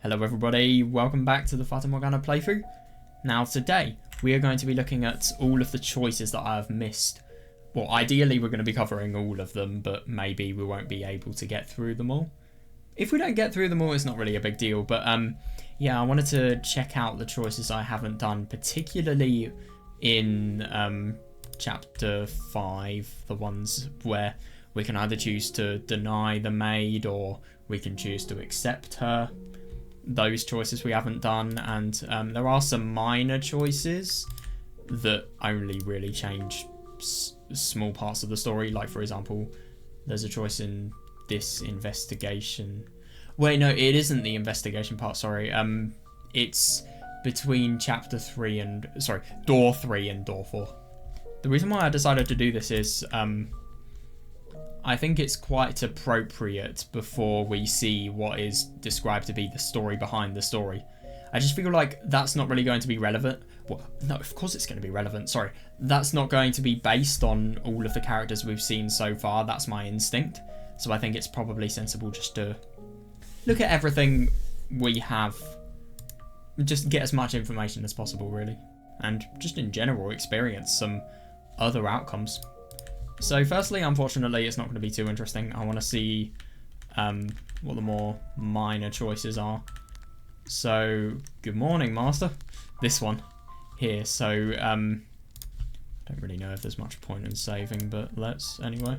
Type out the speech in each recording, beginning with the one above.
Hello everybody, welcome back to the Fata Morgana playthrough. Now today, we are going to be looking at all of the choices that I have missed. Well, ideally we're going to be covering all of them, but maybe we won't be able to get through them all. If we don't get through them all, it's not really a big deal, but yeah, I wanted to check out the choices I haven't done, particularly in chapter 5, the ones where we can either choose to deny the maid or we can choose to accept her. Those choices we haven't done, and there are some minor choices that only really change small parts of the story. Like, for example, there's a choice in this investigation. Wait, no, it isn't the investigation part, sorry. It's between chapter 3 and... sorry, door 3 and door 4. The reason why I decided to do this is... I think it's quite appropriate before we see what is described to be the story behind the story. I just feel like that's not really going to be relevant. Well, no, of course it's going to be relevant, sorry. That's not going to be based on all of the characters we've seen so far. That's my instinct. So I think it's probably sensible just to look at everything we have. Just get as much information as possible, really. And just in general, experience some other outcomes. So firstly, unfortunately, it's not going to be too interesting. I want to see what the more minor choices are. So, good morning, Master. This one here. So, I don't really know if there's much point in saving, but let's anyway.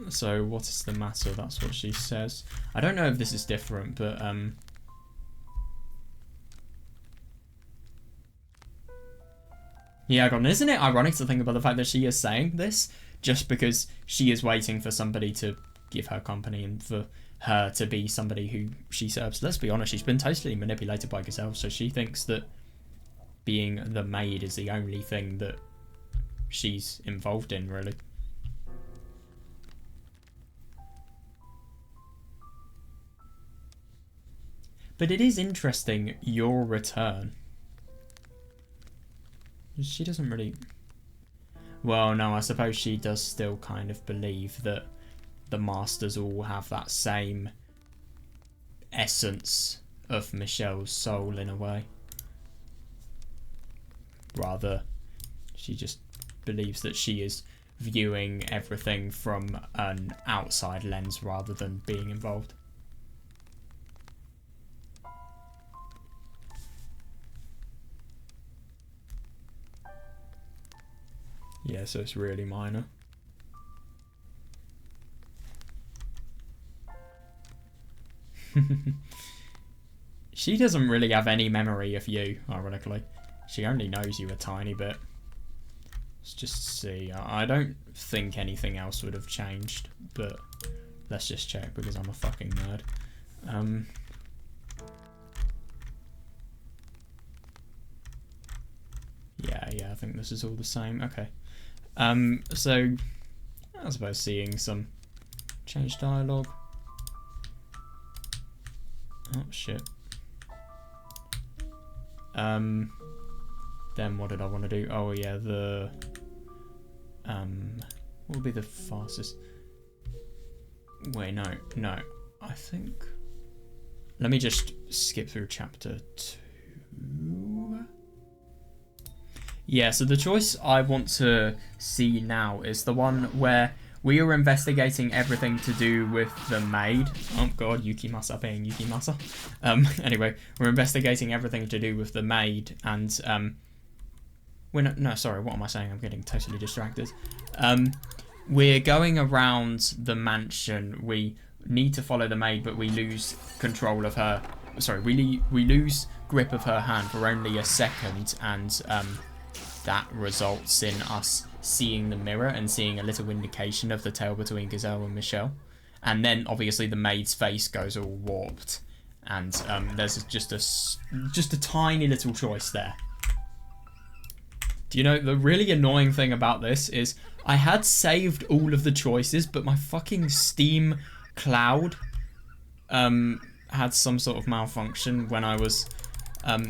So, what is the matter? That's what she says. I don't know if this is different, but yeah, God, isn't it ironic to think about the fact that she is saying this just because she is waiting for somebody to give her company and for her to be somebody who she serves. Let's be honest, she's been totally manipulated by Gazelle, so she thinks that being the maid is the only thing that she's involved in, really. But it is interesting, your return. She doesn't really... Well, no, I suppose she does still kind of believe that the Masters all have that same essence of Michel's soul in a way. Rather, she just believes that she is viewing everything from an outside lens rather than being involved. Yeah, so it's really minor. She doesn't really have any memory of you, ironically. She only knows you a tiny bit. Let's just see. I don't think anything else would have changed, but let's just check because I'm a fucking nerd. Yeah, I think this is all the same. Okay. So, I suppose seeing some change dialogue. Oh, shit. Then what did I want to do? Oh, yeah, the... what would be the fastest? Wait, no. I think... Let me just skip through chapter 2. Yeah, so the choice I want to see now is the one where we are investigating everything to do with the maid. Oh god, Yukimasa being Yukimasa. Anyway, we're investigating everything to do with the maid, and no, sorry, what am I saying? I'm getting totally distracted. We're going around the mansion. We need to follow the maid, but we lose control of her. Sorry, we lose grip of her hand for only a second, and that results in us seeing the mirror and seeing a little indication of the tale between Gazelle and Michel. And then, obviously, the maid's face goes all warped. And there's just a tiny little choice there. Do you know, the really annoying thing about this is I had saved all of the choices, but my fucking Steam cloud had some sort of malfunction when I was...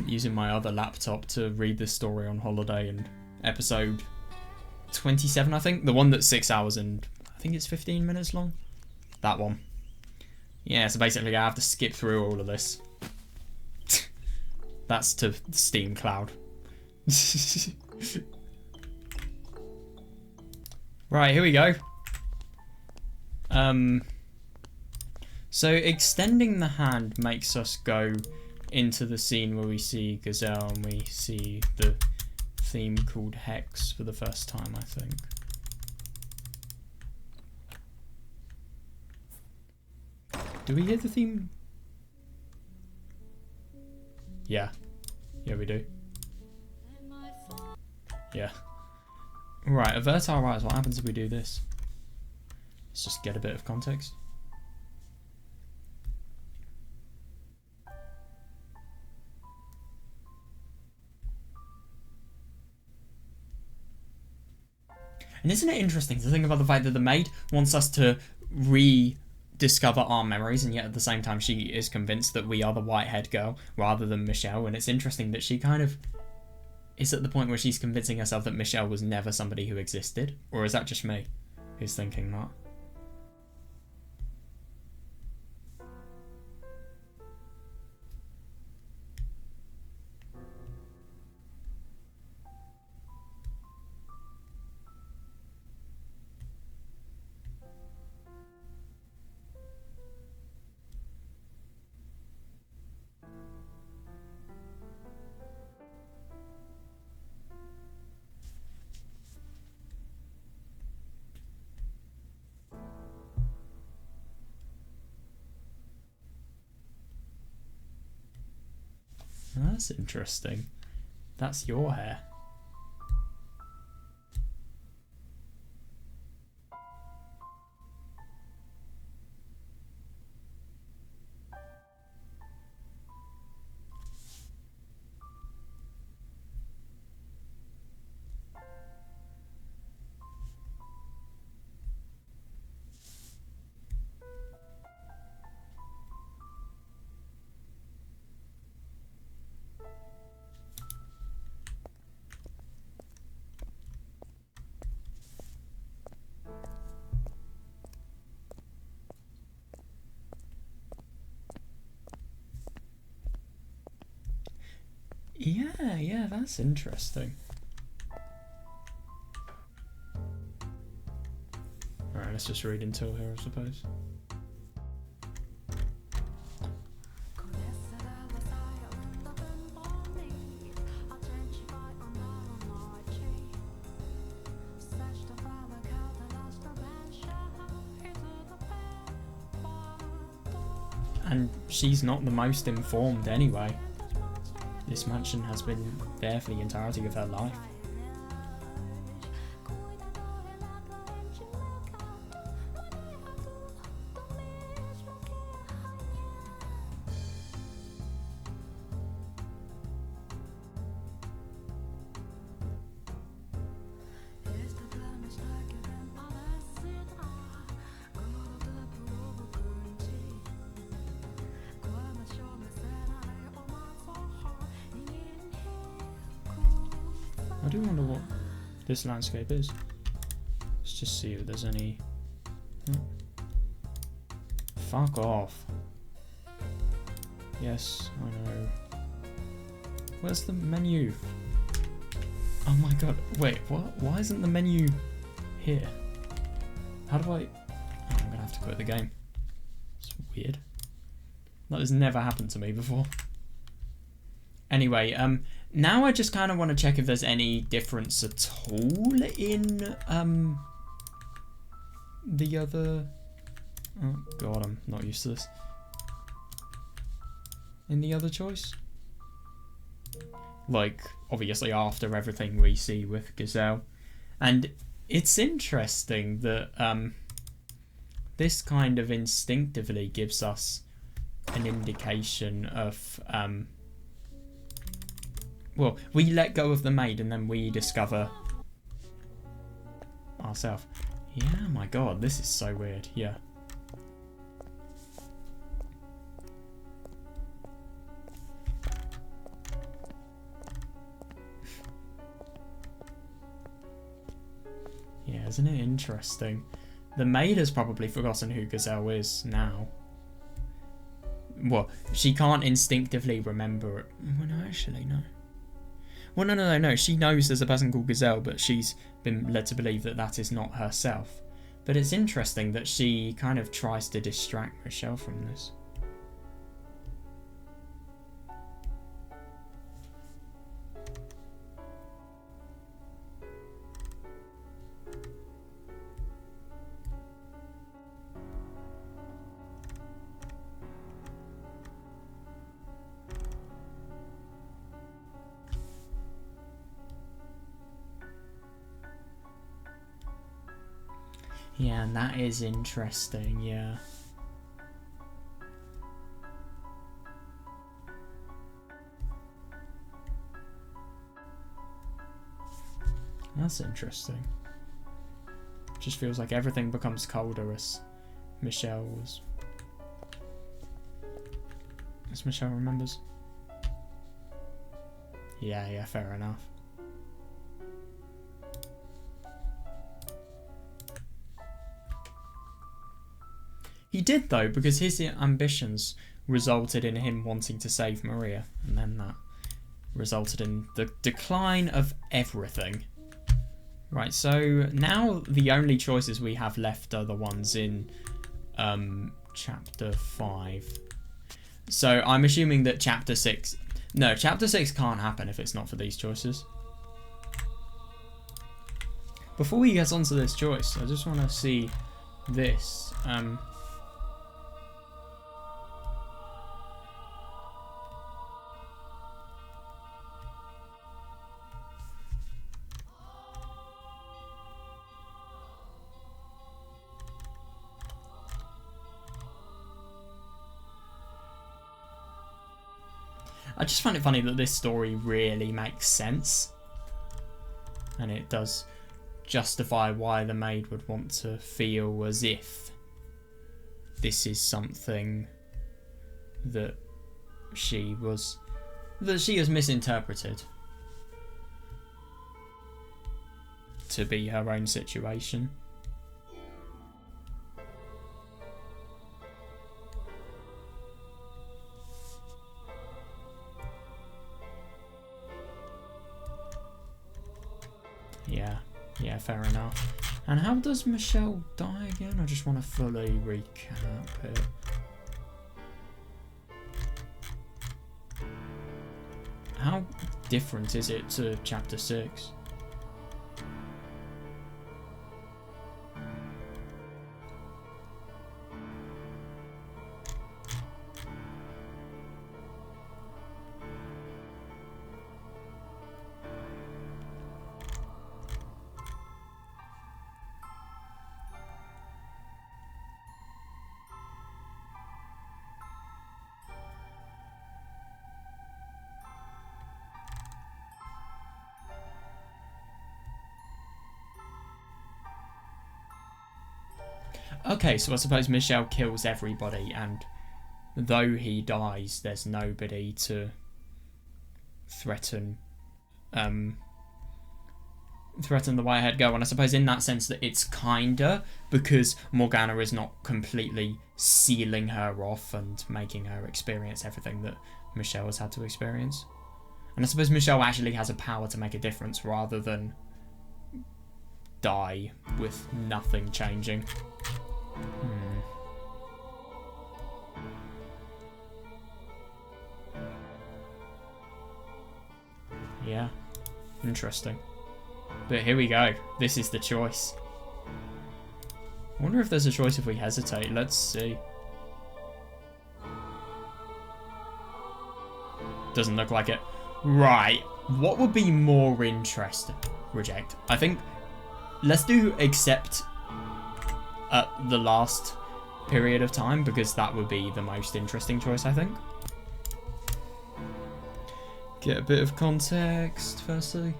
using my other laptop to read this story on holiday in episode 27, I think. The one that's 6 hours and I think it's 15 minutes long. That one. Yeah, so basically I have to skip through all of this. That's to Steam Cloud. Right, here we go. So extending the hand makes us go into the scene where we see Gazelle and we see the theme called Hex for the first time, I think. Do we hear the theme? Yeah. Yeah, we do. Yeah. Right, avert our eyes. What happens if we do this? Let's just get a bit of context. And isn't it interesting to think about the fact that the maid wants us to rediscover our memories, and yet at the same time she is convinced that we are the white-haired girl rather than Michel. And it's interesting that she kind of is at the point where she's convincing herself that Michel was never somebody who existed. Or is that just me who's thinking that? That's interesting. That's your hair. Yeah, that's interesting. Alright, let's just read until here, I suppose. And she's not the most informed anyway. This mansion has been there for the entirety of her life. I do wonder what this landscape is. Let's just see if there's any... Fuck off. Yes, I know. Where's the menu? Oh my god, wait, what? Why isn't the menu here? How do I... Oh, I'm gonna have to quit the game. It's weird. That has never happened to me before. Anyway, now I just kind of want to check if there's any difference at all in the other... Oh god, I'm not used to this. In the other choice? Like, obviously after everything we see with Gazelle. And it's interesting that this kind of instinctively gives us an indication of... well, we let go of the maid and then we discover ourselves. Yeah, my god, this is so weird. Yeah. Yeah, isn't it interesting? The maid has probably forgotten who Gazelle is now. well, she can't instinctively remember it. Well, no, actually, no. Well, no. She knows there's a person called Gazelle, but she's been led to believe that that is not herself. But it's interesting that she kind of tries to distract Michel from this. Yeah, and that is interesting, yeah. That's interesting. Just feels like everything becomes colder as Michel remembers. Yeah, fair enough. He did, though, because his ambitions resulted in him wanting to save Maria, and then that resulted in the decline of everything. Right, so now the only choices we have left are the ones in chapter 5. So I'm assuming that chapter 6... No, chapter 6 can't happen if it's not for these choices. Before we get onto this choice, I just want to see this. I just find it funny that this story really makes sense. And it does justify why the maid would want to feel as if this is something that she has misinterpreted to be her own situation. Yeah, fair enough. And how does Michel die again? I just want to fully recap it. How different is it to chapter 6? Okay, so I suppose Michel kills everybody, and though he dies, there's nobody to threaten the way ahead go. And I suppose in that sense that it's kinder, because Morgana is not completely sealing her off and making her experience everything that Michel has had to experience. And I suppose Michel actually has a power to make a difference rather than die with nothing changing. Yeah, interesting. But here we go. This is the choice. I wonder if there's a choice if we hesitate. Let's see. Doesn't look like it. Right. What would be more interesting? Reject. I think let's do accept at the last period of time, because that would be the most interesting choice, I think. Get a bit of context firstly.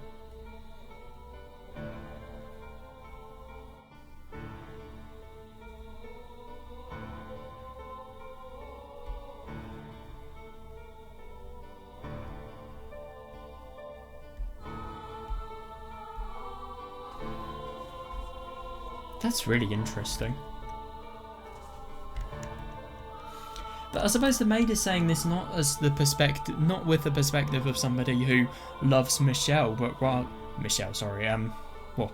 That's really interesting. But I suppose the maid is saying this not as the perspective, not with the perspective of somebody who loves Michel, but well, Michel, sorry, well,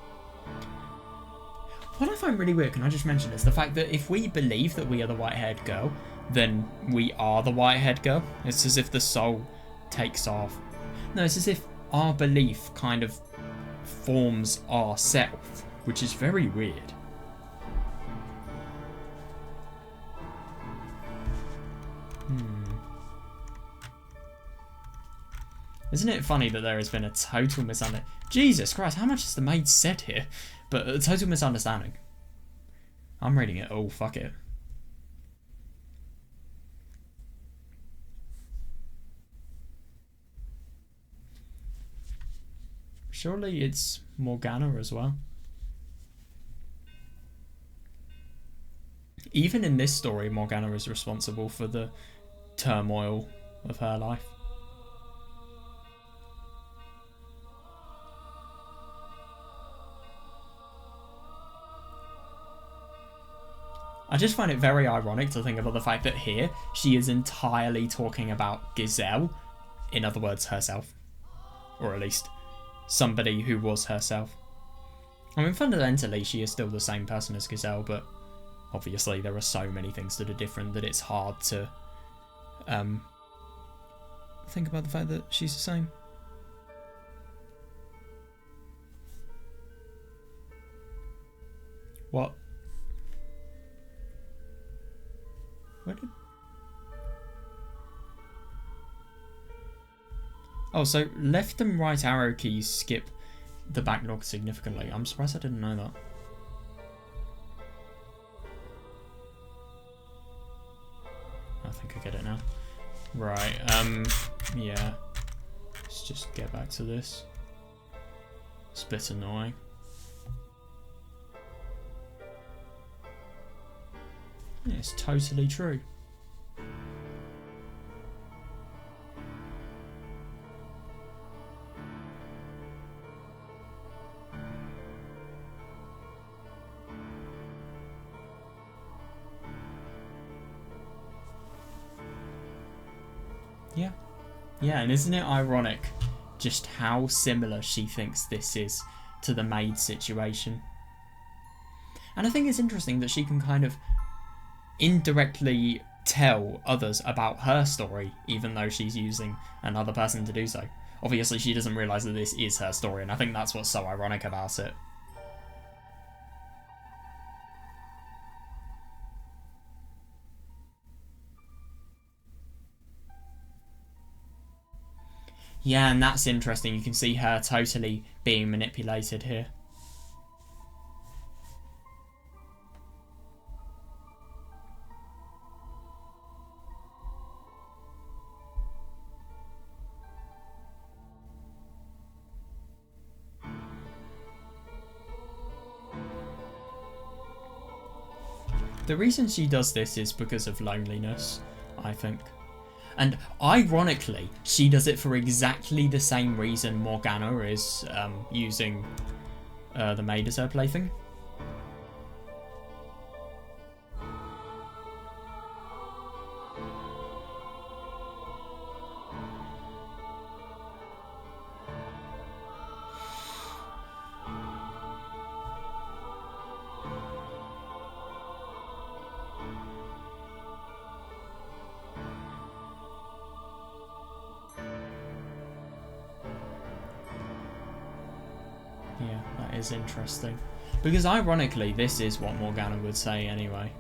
what I find really weird, can I just mention this, the fact that if we believe that we are the white-haired girl, then we are the white-haired girl. It's as if the soul takes off. No, it's as if our belief kind of forms ourself, which is very weird. Isn't it funny that there has been a total misunderstanding? Jesus Christ, how much has the maid said here? But a total misunderstanding. I'm reading it all, fuck it. Surely it's Morgana as well. Even in this story, Morgana is responsible for the turmoil of her life. I just find it very ironic to think about the fact that here she is entirely talking about Giselle, in other words, herself. Or at least somebody who was herself. I mean, fundamentally, she is still the same person as Giselle, but obviously there are so many things that are different that it's hard to think about the fact that she's the same. What? Where did... Oh, so left and right arrow keys skip the backlog significantly. I'm surprised I didn't know that. I think I get it now. Right, yeah. Let's just get back to this. It's a bit annoying. Yeah, it's totally true. Yeah. Yeah, and isn't it ironic just how similar she thinks this is to the maid situation? And I think it's interesting that she can kind of indirectly tell others about her story, even though she's using another person to do so. Obviously, she doesn't realise that this is her story, and I think that's what's so ironic about it. Yeah, and that's interesting. You can see her totally being manipulated here. The reason she does this is because of loneliness, I think. And ironically, she does it for exactly the same reason Morgana is using the maid as her plaything. Yeah, that is interesting. Because ironically, this is what Morgana would say anyway.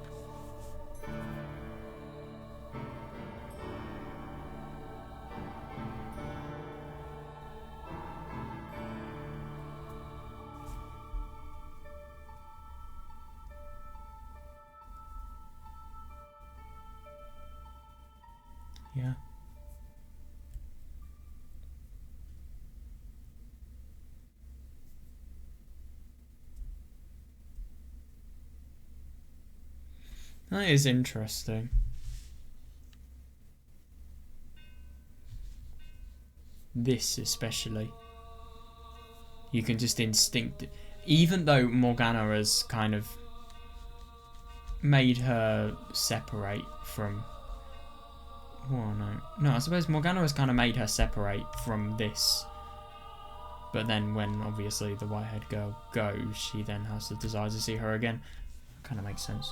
Yeah. That is interesting. This especially. You can just even though Morgana has kind of made her separate from Oh, no. No, I suppose Morgana has kind of made her separate from this. But then when, obviously, the white-haired girl goes, she then has the desire to see her again. Kind of makes sense.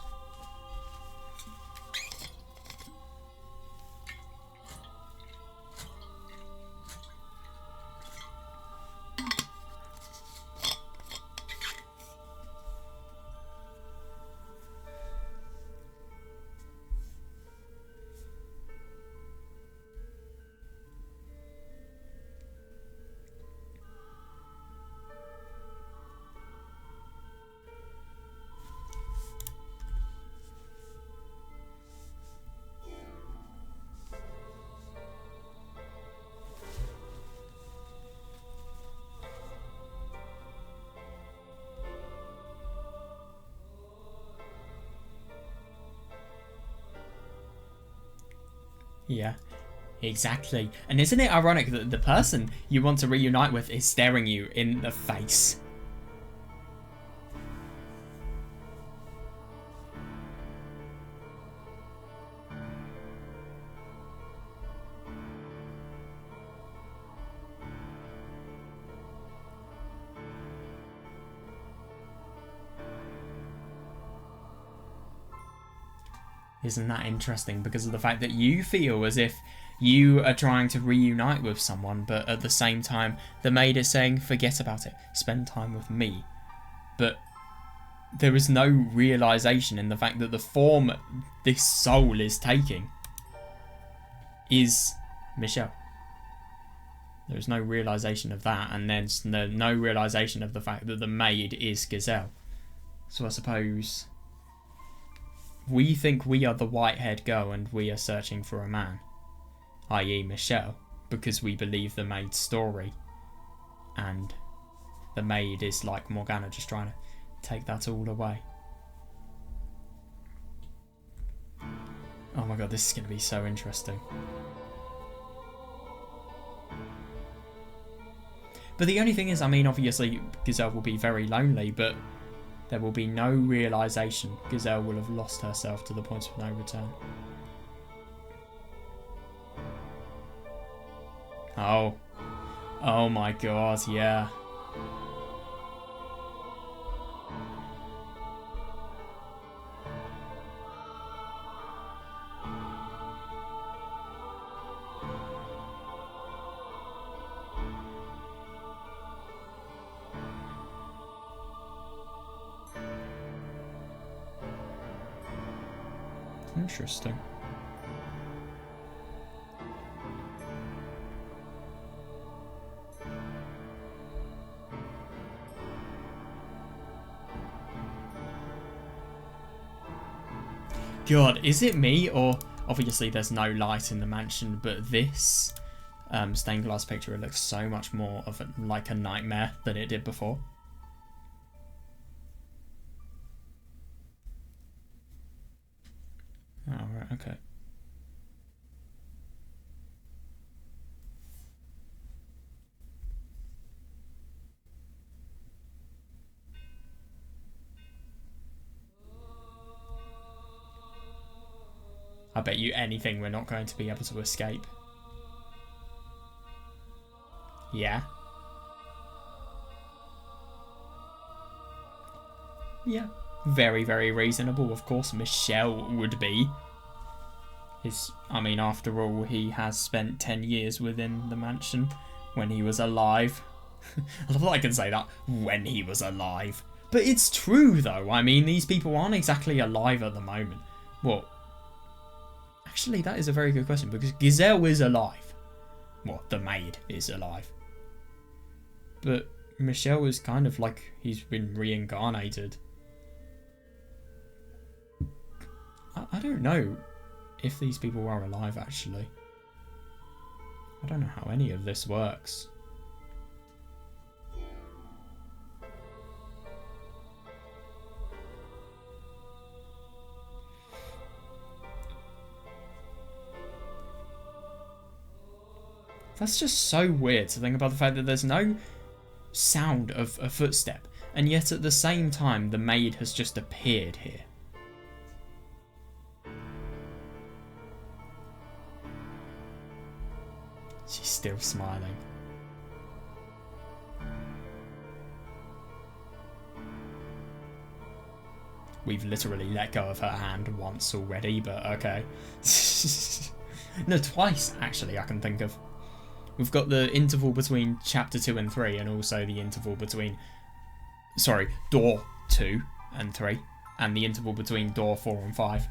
Yeah, exactly. And isn't it ironic that the person you want to reunite with is staring you in the face? Isn't that interesting? Because of the fact that you feel as if you are trying to reunite with someone, but at the same time, the maid is saying, forget about it, spend time with me. But there is no realization in the fact that the form this soul is taking is Michel. There's no realization of that, and there's no realization of the fact that the maid is Gazelle. So I suppose we think we are the white-haired girl and we are searching for a man, i.e. Michel, because we believe the maid's story. And the maid is like Morgana, just trying to take that all away. Oh my god, this is going to be so interesting. But the only thing is, I mean, obviously Gazelle will be very lonely, but there will be no realisation. Gazelle will have lost herself to the point of no return. Oh. Oh my god, yeah. Interesting. God, is it me, or obviously there's no light in the mansion, but this stained glass picture, it looks so much more of like a nightmare than it did before. Oh, right, okay. I bet you anything we're not going to be able to escape. Yeah. Yeah. Very, very reasonable. Of course, Michel would be. I mean, after all, he has spent 10 years within the mansion when he was alive. I love that I can say that, when he was alive. But it's true, though. I mean, these people aren't exactly alive at the moment. Well, actually, that is a very good question, because Gazelle is alive. Well, the maid is alive. But Michel is kind of like he's been reincarnated. I don't know if these people are alive, actually. I don't know how any of this works. That's just so weird to think about the fact that there's no sound of a footstep, and yet at the same time the maid has just appeared here. She's still smiling. We've literally let go of her hand once already, but okay. No, twice, actually, I can think of. We've got the interval between chapter 2 and 3, and also the interval between... Sorry, door 2 and 3, and the interval between door 4 and 5.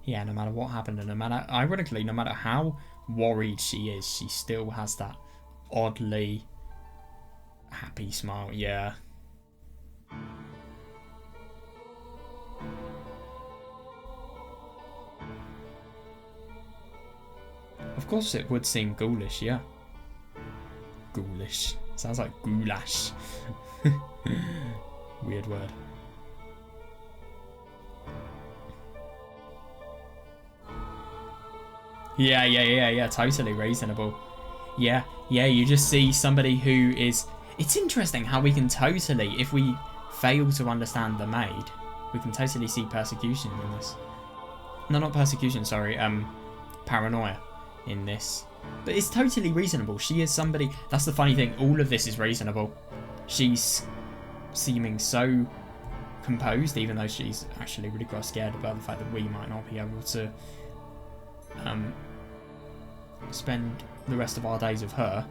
Yeah, no matter what happened, and no matter, ironically, no matter how worried she is, she still has that oddly happy smile. Yeah. Of course it would seem ghoulish, yeah. Ghoulish. Sounds like goulash. Weird word. Yeah, totally reasonable. Yeah, you just see somebody who is... It's interesting how we can totally, if we fail to understand the Maid, we can totally see persecution in this. No, not persecution, sorry, paranoia in this. But it's totally reasonable. She is somebody... That's the funny thing, all of this is reasonable. She's seeming so composed, even though she's actually really quite scared about the fact that we might not be able to spend the rest of our days with her,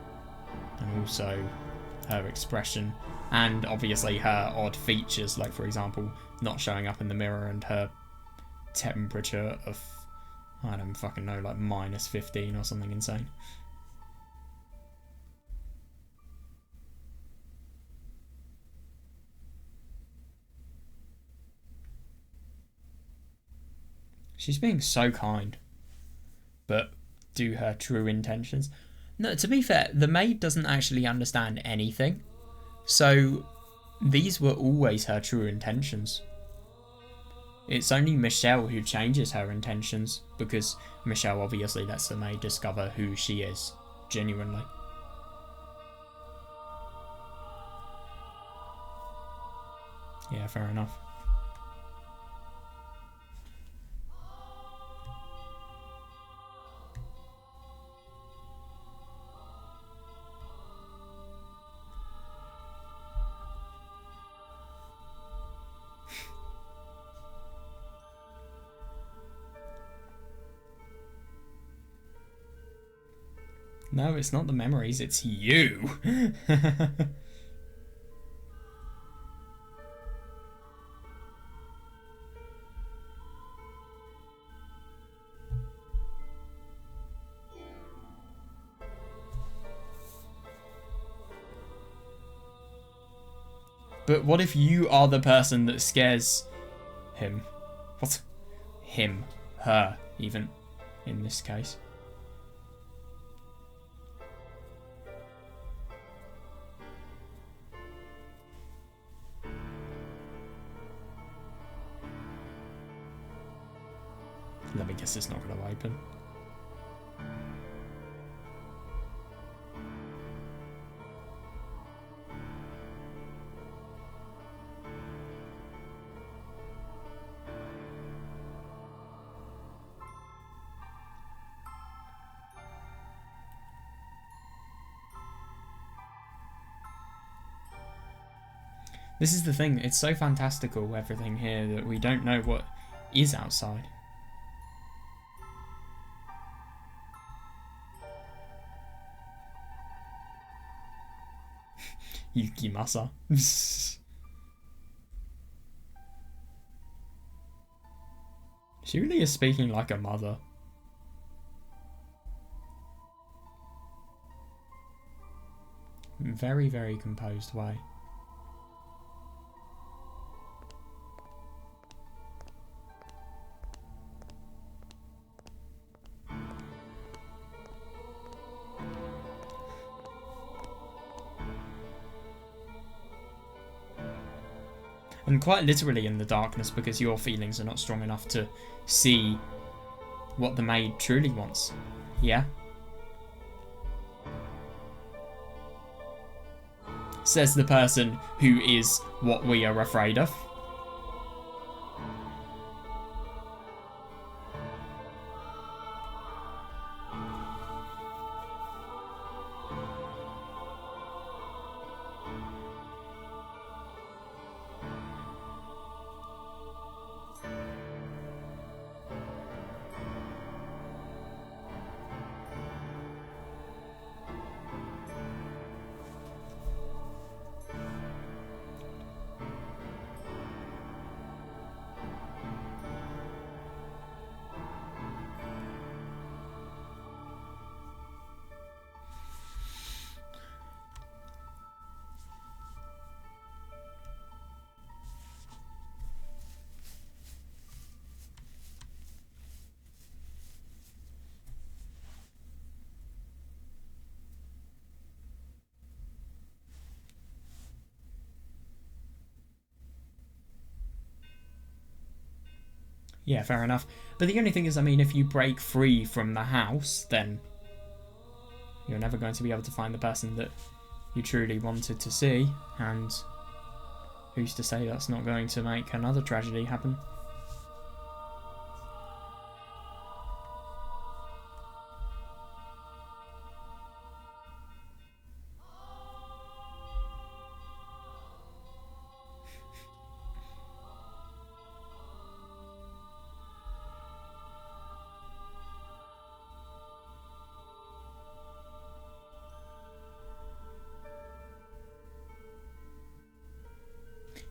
and also her expression, and obviously her odd features, like for example not showing up in the mirror and her temperature of, I don't fucking know, like -15 or something insane. She's being so kind, but do her true intentions? No, to be fair, the Maid doesn't actually understand anything, so these were always her true intentions. It's only Michel who changes her intentions, because Michel obviously lets the Maid discover who she is, genuinely. Yeah, fair enough. No, it's not the memories, it's you. But what if you are the person that scares him? What? Him. Her, even, in this case. Let me guess it's not going to open. This is the thing, it's so fantastical, everything here, that we don't know what is outside. Yukimasa. She really is speaking like a mother. Very, very composed way. And quite literally in the darkness, because your feelings are not strong enough to see what the maid truly wants. Yeah? Says the person who is what we are afraid of. Yeah, fair enough. But the only thing is, I mean, if you break free from the house, then you're never going to be able to find the person that you truly wanted to see. And who's to say that's not going to make another tragedy happen?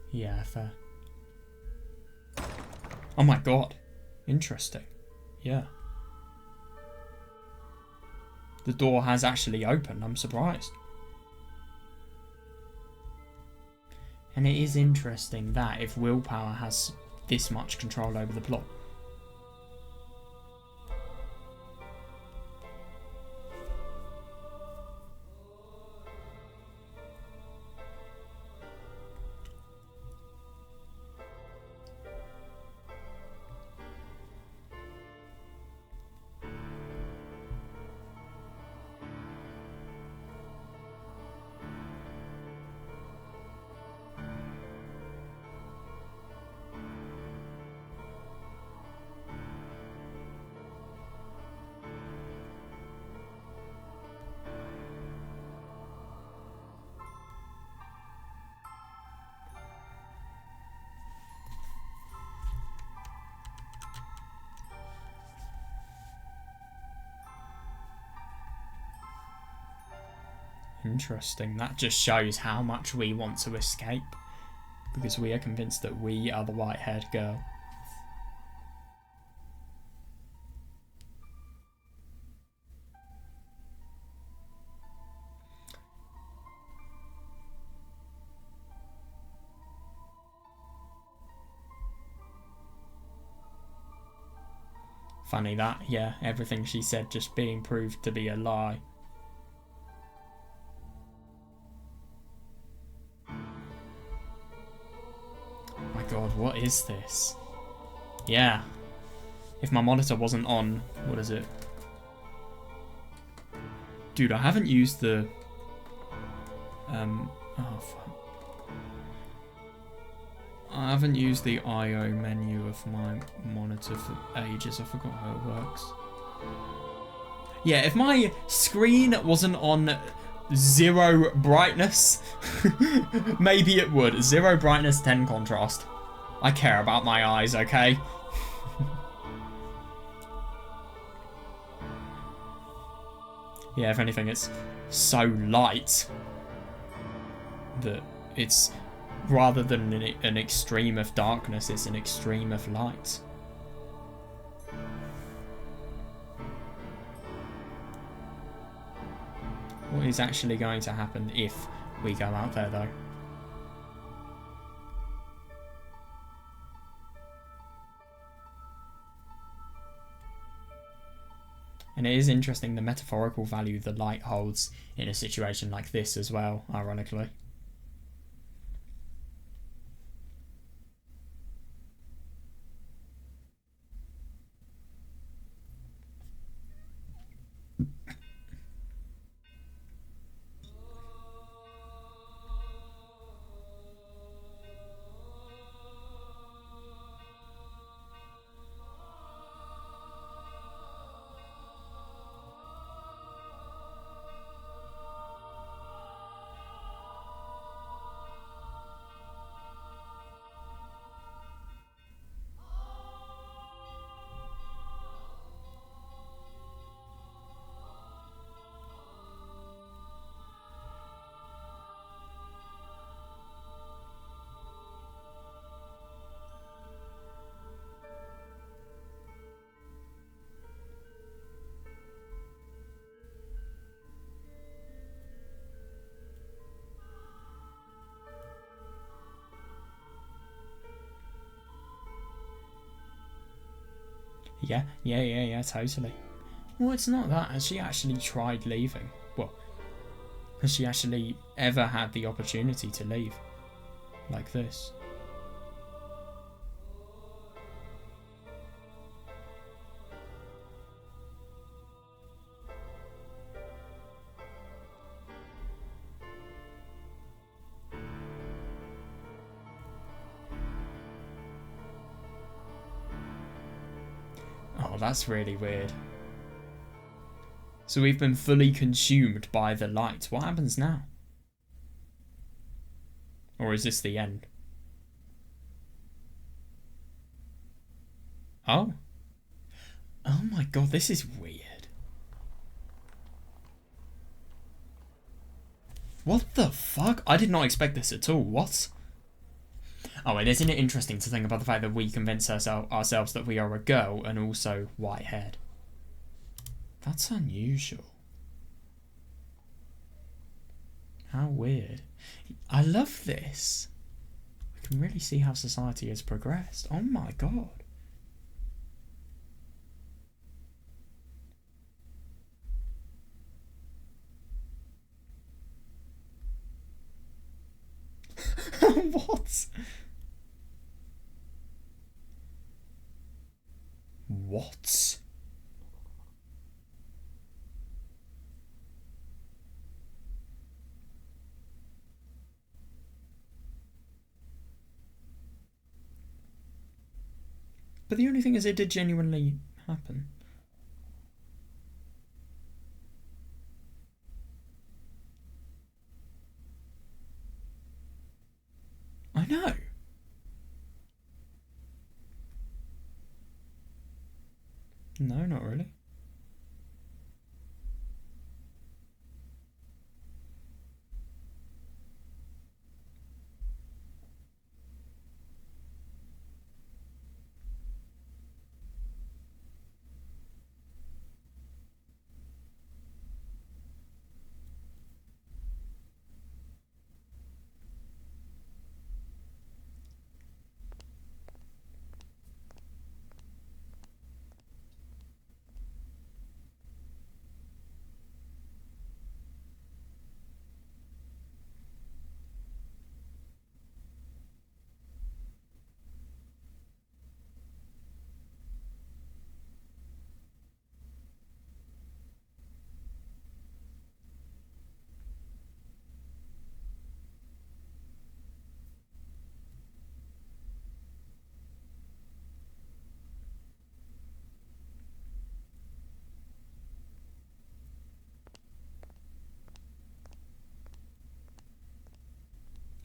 Yeah, fair. Oh my god. Interesting. Yeah. The door has actually opened. I'm surprised. And it is interesting that if willpower has this much control over the plot. Interesting. That just shows how much we want to escape. Because we are convinced that we are the white-haired girl. Funny that, yeah, everything she said just being proved to be a lie. My god, what is this? Yeah. If my monitor wasn't on, what is it? Dude, I haven't used the... oh, fuck. I haven't used the I/O menu of my monitor for ages. I forgot how it works. Yeah, if my screen wasn't on 0 brightness, maybe it would. 0 brightness, 10 contrast. I care about my eyes, okay? Yeah, if anything, it's so light that it's... rather than an extreme of darkness, it's an extreme of light. What is actually going to happen if we go out there, though? And it is interesting the metaphorical value the light holds in a situation like this as well, ironically. Yeah, totally. Well, it's not that. Has she actually tried leaving? Well, has she actually ever had the opportunity to leave? Like this? Oh, that's really weird. So we've been fully consumed by the light. What happens now? Or is this the end? Oh. Oh my god, this is weird. What the fuck? I did not expect this at all. What? Oh, and isn't it interesting to think about the fact that we convince ourselves that we are a girl and also white-haired? That's unusual. How weird. I love this. We can really see how society has progressed. Oh my god. What? What? But the only thing is, it did genuinely happen. I know. No, not really.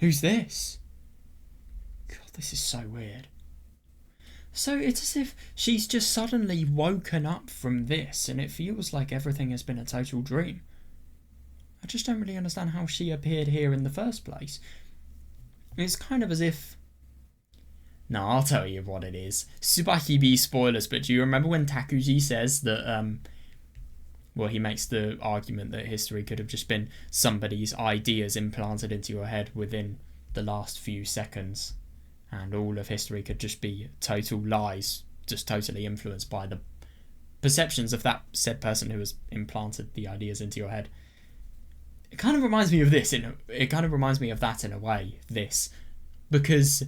Who's this? God, this is so weird. So it's as if she's just suddenly woken up from this and it feels like everything has been a total dream. I just don't really understand how she appeared here in the first place. It's kind of as if... No, I'll tell you what it is. Subahibi spoilers, but do you remember when Takuji says that, well, he makes the argument that history could have just been somebody's ideas implanted into your head within the last few seconds, and all of history could just be total lies, just totally influenced by the perceptions of that said person who has implanted the ideas into your head. It kind of reminds me of this. It kind of reminds me of that in a way, this. Because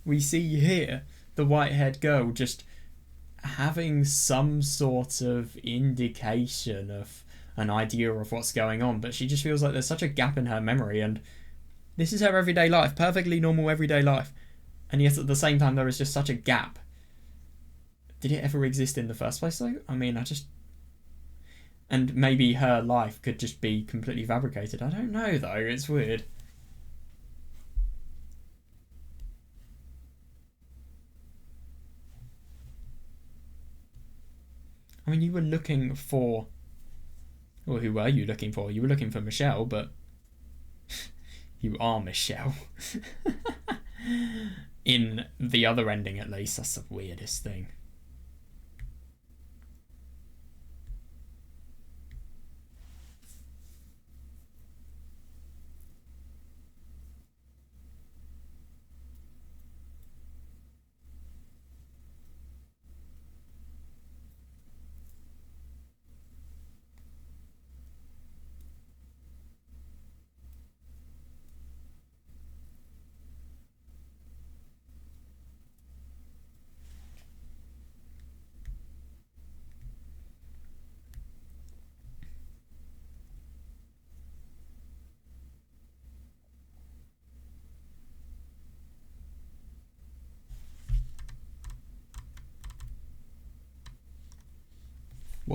we see here the white-haired girl just having some sort of indication of an idea of what's going on, but she just feels like there's such a gap in her memory, and this is her everyday life, perfectly normal everyday life, and yet at the same time there is just such a gap. Did it ever exist in the first place though? I mean, and maybe her life could just be completely fabricated. I don't know though, it's weird. I mean, you were looking for... Well, who were you looking for? You were looking for Michel, but... you are Michel. In the other ending, at least. That's the weirdest thing.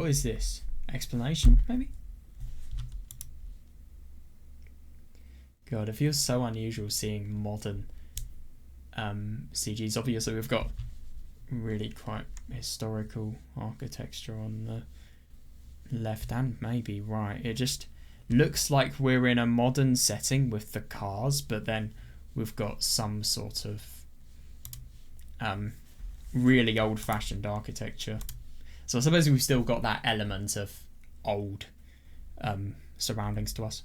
What is this? Explanation, maybe? God, it feels so unusual seeing modern CGs. Obviously, we've got really quite historical architecture on the left and maybe right. It just looks like we're in a modern setting with the cars, but then we've got some sort of really old-fashioned architecture. So I suppose we've still got that element of old surroundings to us.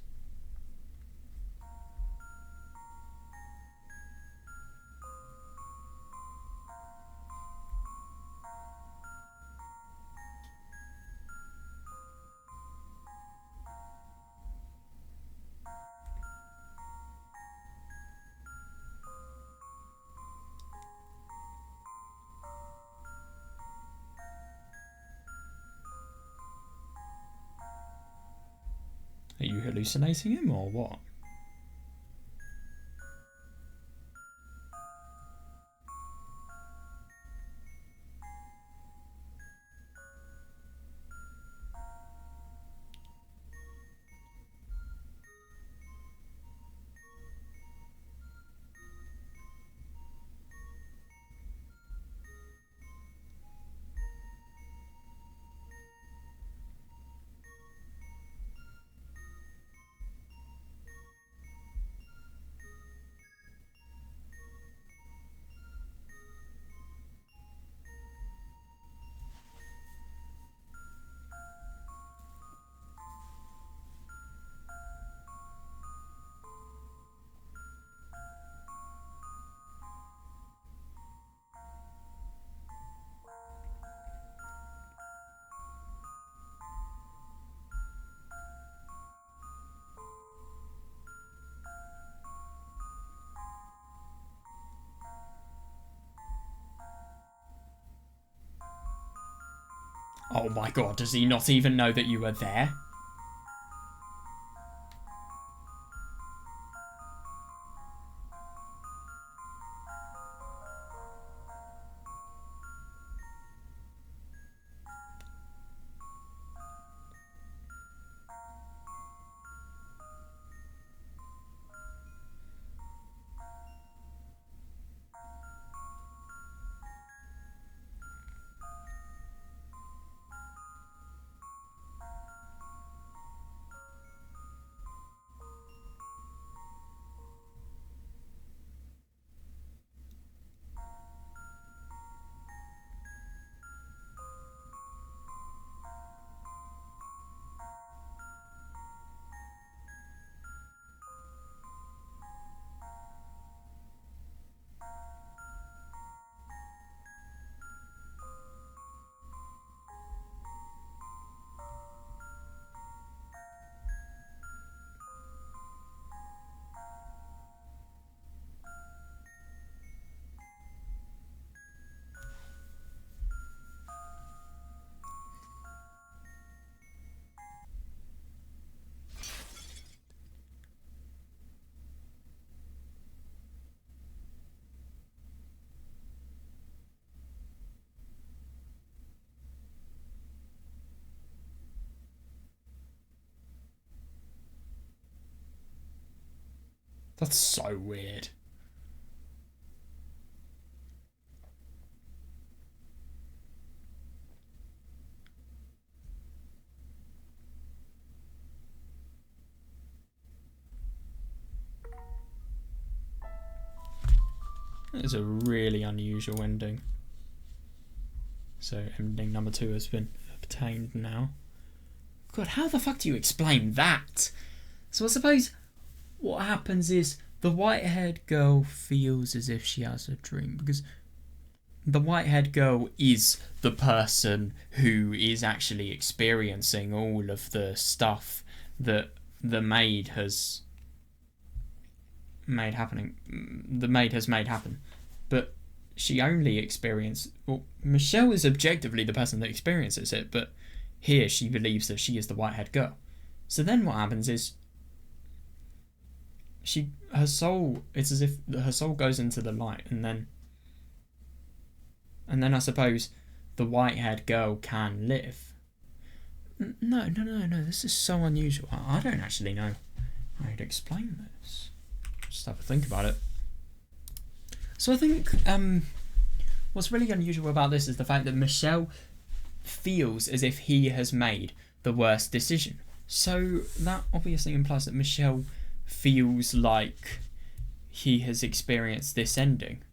Are you hallucinating him or what? Oh my god, does he not even know that you were there? That's so weird. That is a really unusual ending. So ending number 2 has been obtained now. God, how the fuck do you explain that? So I suppose what happens is the white-haired girl feels as if she has a dream, because the white-haired girl is the person who is actually experiencing all of the stuff that the maid has made happening. The maid has made happen, but she only experienced. Well, Michel is objectively the person that experiences it, but here she believes that she is the white-haired girl. So then what happens is her soul. It's as if her soul goes into the light, and then I suppose the white-haired girl can live. No. This is so unusual. I don't actually know how to explain this. Just have to think about it. So I think what's really unusual about this is the fact that Michel feels as if he has made the worst decision. So that obviously implies that Michel feels like he has experienced this ending.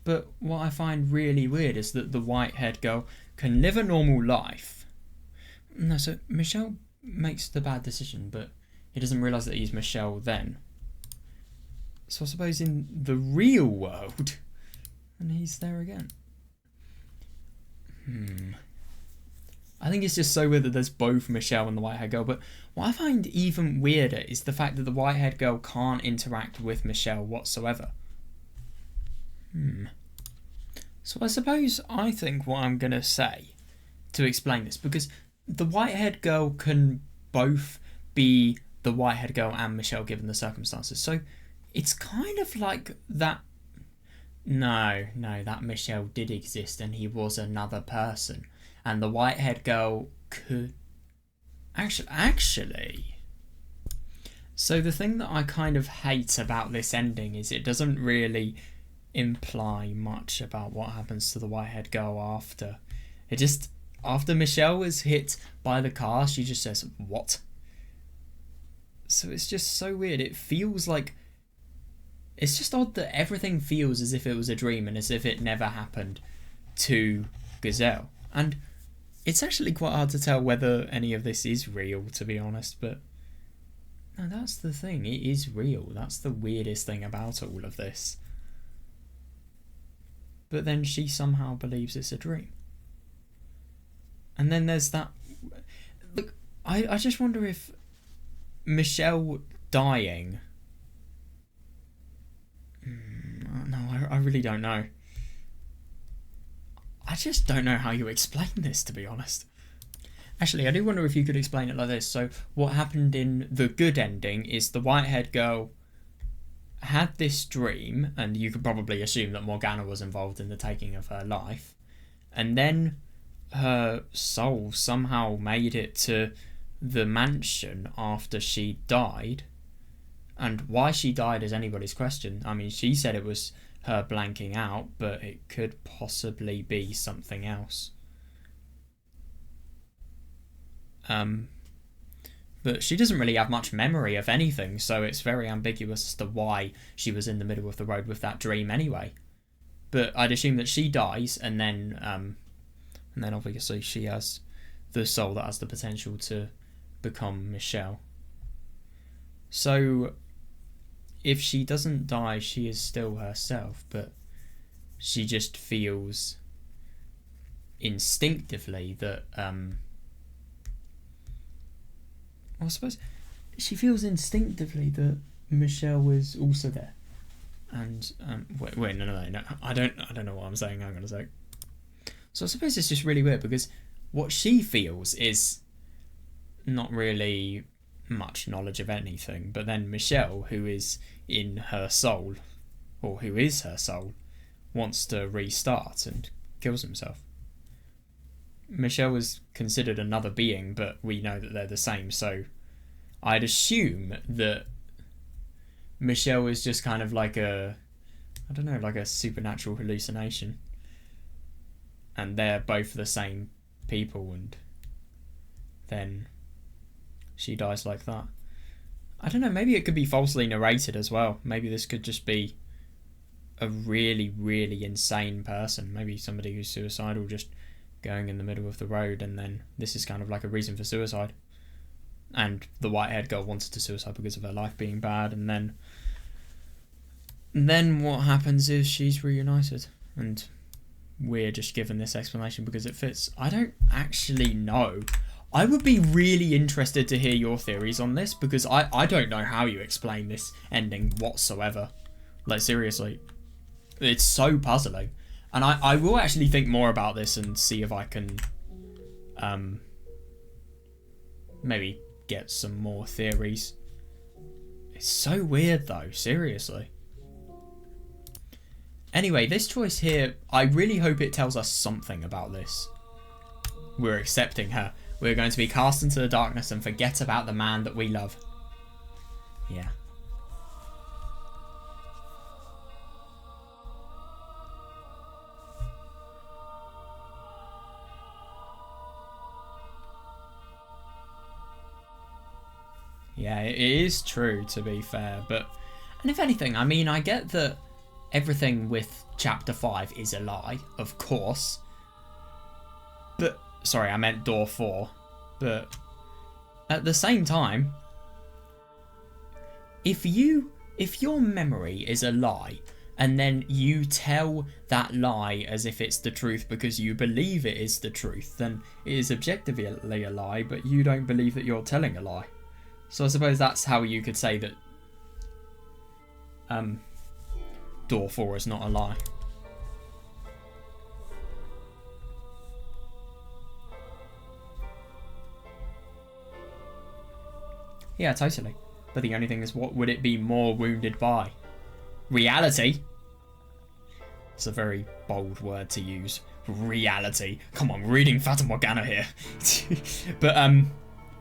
But what I find really weird is that the white-haired girl can live a normal life. No, so Michel makes the bad decision, but he doesn't realise that he's Michel then. So I suppose in the real world, and he's there again. I think it's just so weird that there's both Michel and the white-haired girl, but what I find even weirder is the fact that the white-haired girl can't interact with Michel whatsoever. So I think what I'm going to say to explain this, because the white-haired girl can both be the white-haired girl and Michel given the circumstances. So it's kind of like that. No, that Michel did exist and he was another person. And the white-haired girl could... Actually... So the thing that I kind of hate about this ending is it doesn't really imply much about what happens to the white-haired girl after. It just... After Michel is hit by the car, she just says, "What?" So it's just so weird. It feels like... It's just odd that everything feels as if it was a dream and as if it never happened to Gazelle. And it's actually quite hard to tell whether any of this is real, to be honest, but no, that's the thing. It is real. That's the weirdest thing about all of this. But then she somehow believes it's a dream. And then there's that... Look, I just wonder if Michel dying... No, I really don't know. I just don't know how you explain this, to be honest. Actually, I do wonder if you could explain it like this. So what happened in the good ending is the white-haired girl had this dream, and you could probably assume that Morgana was involved in the taking of her life, and then her soul somehow made it to the mansion after she died. And why she died is anybody's question. I mean, she said it was her blanking out, but it could possibly be something else. But she doesn't really have much memory of anything, so it's very ambiguous as to why she was in the middle of the road with that dream anyway. But I'd assume that she dies, and then obviously she has the soul that has the potential to become Michel. So if she doesn't die, she is still herself, but she just feels instinctively that I suppose she feels instinctively that Michel was also there. And wait, no. I don't know what I'm saying. I'm gonna say. So I suppose it's just really weird because what she feels is not really much knowledge of anything, but then Michel, who is in her soul, or who is her soul, wants to restart and kills himself. Michel was considered another being, but we know that they're the same, so I'd assume that Michel is just kind of like a supernatural hallucination, and they're both the same people, and then she dies like that. I don't know, maybe it could be falsely narrated as well. Maybe this could just be a really, really insane person. Maybe somebody who's suicidal, just going in the middle of the road, and then this is kind of like a reason for suicide. And the white-haired girl wanted to suicide because of her life being bad, and then what happens is she's reunited, and we're just given this explanation because it fits. I don't actually know. I would be really interested to hear your theories on this, because I don't know how you explain this ending whatsoever. Like, seriously. It's so puzzling. And I will actually think more about this and see if I can maybe get some more theories. It's so weird though, seriously. Anyway, this choice here, I really hope it tells us something about this. We're accepting her. We're going to be cast into the darkness and forget about the man that we love. Yeah. Yeah, it is true, to be fair, but... And if anything, I mean, I get that everything with Chapter 5 is a lie, of course. But... Sorry, I meant Door 4. But... At the same time... If your memory is a lie, and then you tell that lie as if it's the truth because you believe it is the truth, then it is objectively a lie, but you don't believe that you're telling a lie. So I suppose that's how you could say that Door 4 is not a lie. Yeah, totally. But the only thing is, what would it be more wounded by? Reality? It's a very bold word to use. Reality. Come on, we're reading Fata Morgana here. But,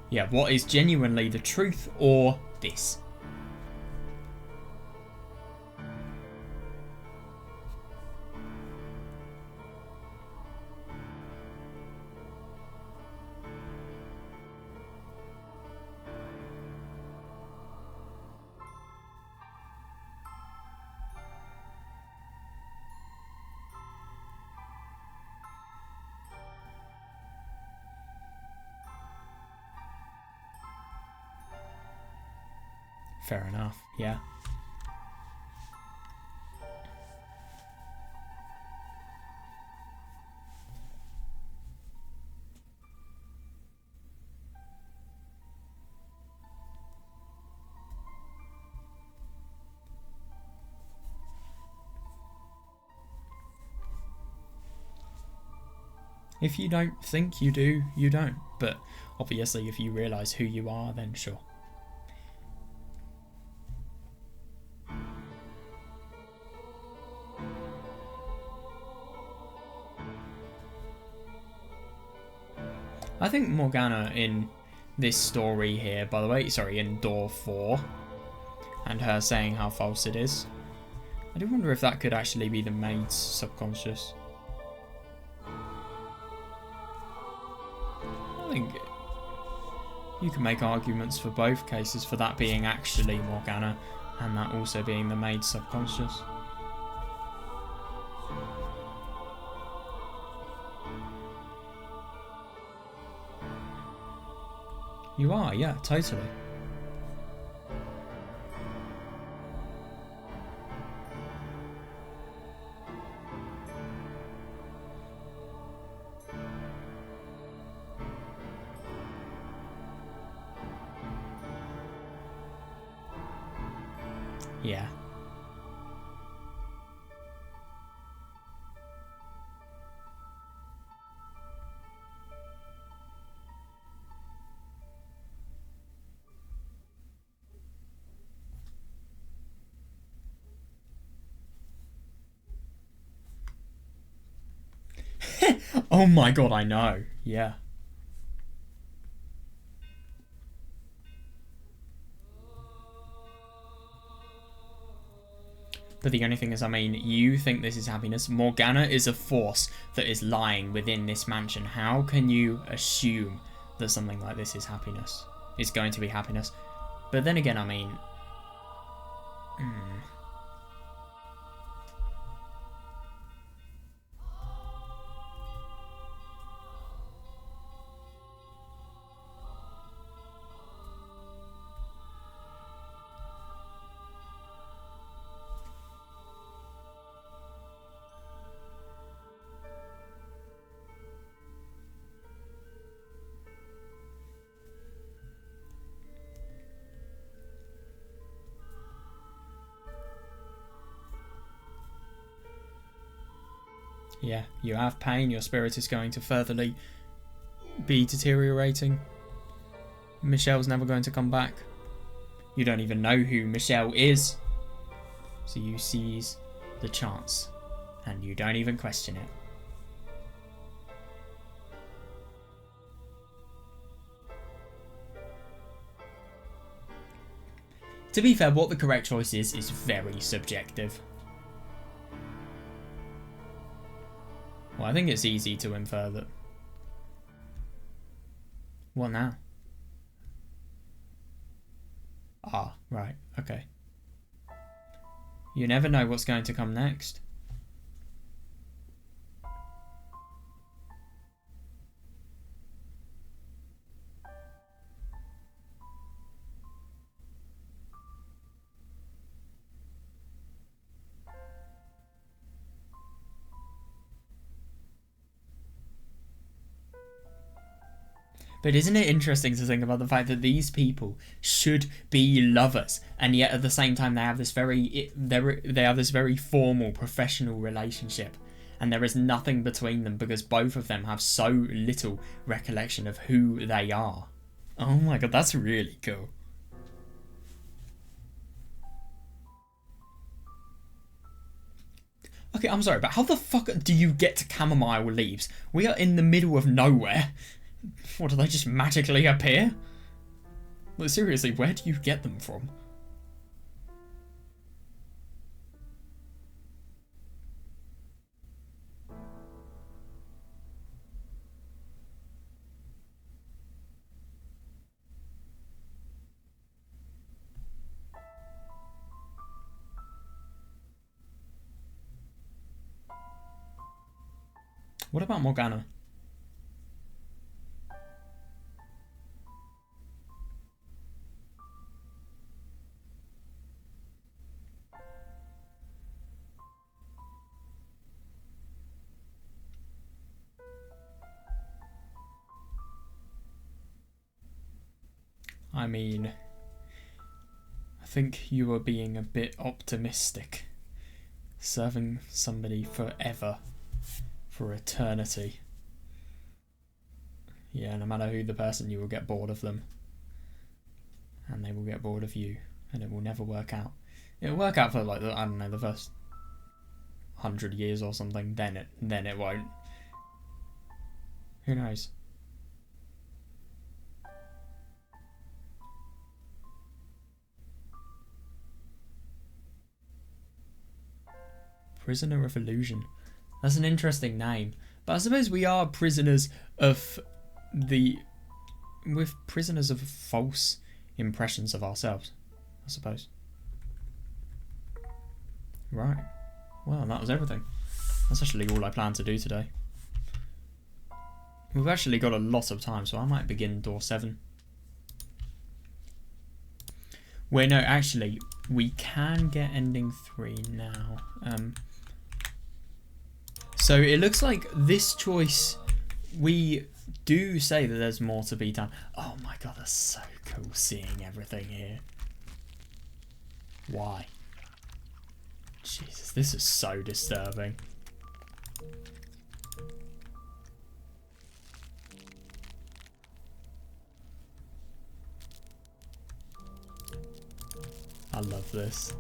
yeah, what is genuinely the truth or this? Fair enough, yeah. If you don't think you do, you don't. But obviously if you realise who you are, then sure. I think Morgana in this story here, by the way, sorry, in Door 4, and her saying how false it is, I do wonder if that could actually be the maid's subconscious. I think you can make arguments for both cases, for that being actually Morgana and that also being the maid's subconscious. You are, yeah, totally. Yeah. Oh my god, I know. Yeah. But the only thing is, I mean, you think this is happiness. Morgana is a force that is lying within this mansion. How can you assume that something like this is happiness? It's going to be happiness. But then again, I mean... yeah, you have pain, your spirit is going to furtherly be deteriorating. Michel's never going to come back. You don't even know who Michel is. So you seize the chance and you don't even question it. To be fair, what the correct choice is very subjective. Well, I think it's easy to infer that. What now? Ah, right, okay. You never know what's going to come next. But isn't it interesting to think about the fact that these people should be lovers, and yet at the same time they have this very formal professional relationship, and there is nothing between them because both of them have so little recollection of who they are. Oh my god, that's really cool. Okay, I'm sorry, but how the fuck do you get to chamomile leaves? We are in the middle of nowhere. What, do they just magically appear? Like, seriously, where do you get them from? What about Morgana? I mean, I think you are being a bit optimistic. Serving somebody forever, for eternity. Yeah, no matter who the person, you will get bored of them. And they will get bored of you. And it will never work out. It'll work out for, like, I don't know, the first 100 years or something. Then it won't. Who knows? Prisoner of Illusion. That's an interesting name. But I suppose we are prisoners of we're prisoners of false impressions of ourselves, I suppose. Right. Well, that was everything. That's actually all I plan to do today. We've actually got a lot of time, so I might begin door 7. Wait, no, actually, we can get ending 3 now. So it looks like this choice, we do say that there's more to be done. Oh my god, that's so cool seeing everything here. Why? Jesus, this is so disturbing. I love this.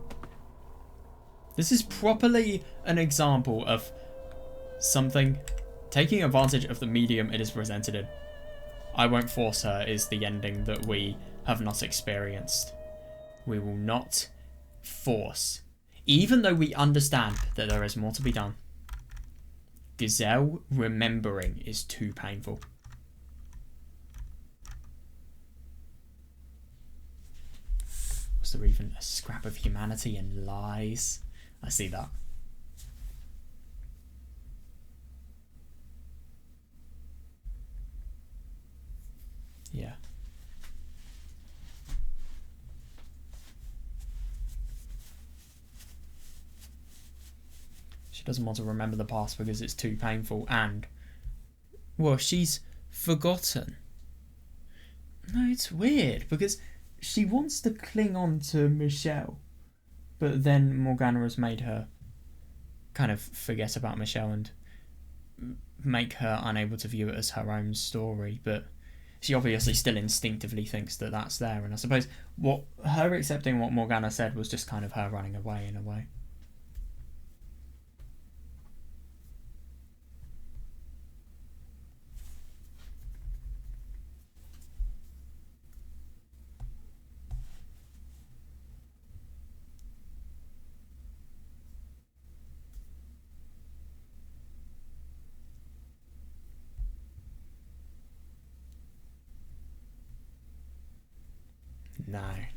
This is properly an example of something taking advantage of the medium it is presented in. I won't force her is the ending that we have not experienced. We will not force. Even though we understand that there is more to be done. Gazelle remembering is too painful. Was there even a scrap of humanity in lies? I see that. Yeah. She doesn't want to remember the past because it's too painful and, well, she's forgotten. No, it's weird because she wants to cling on to Michel, but then Morgana has made her kind of forget about Michel and make her unable to view it as her own story, but she obviously still instinctively thinks that that's there, and I suppose what her accepting what Morgana said was just kind of her running away in a way.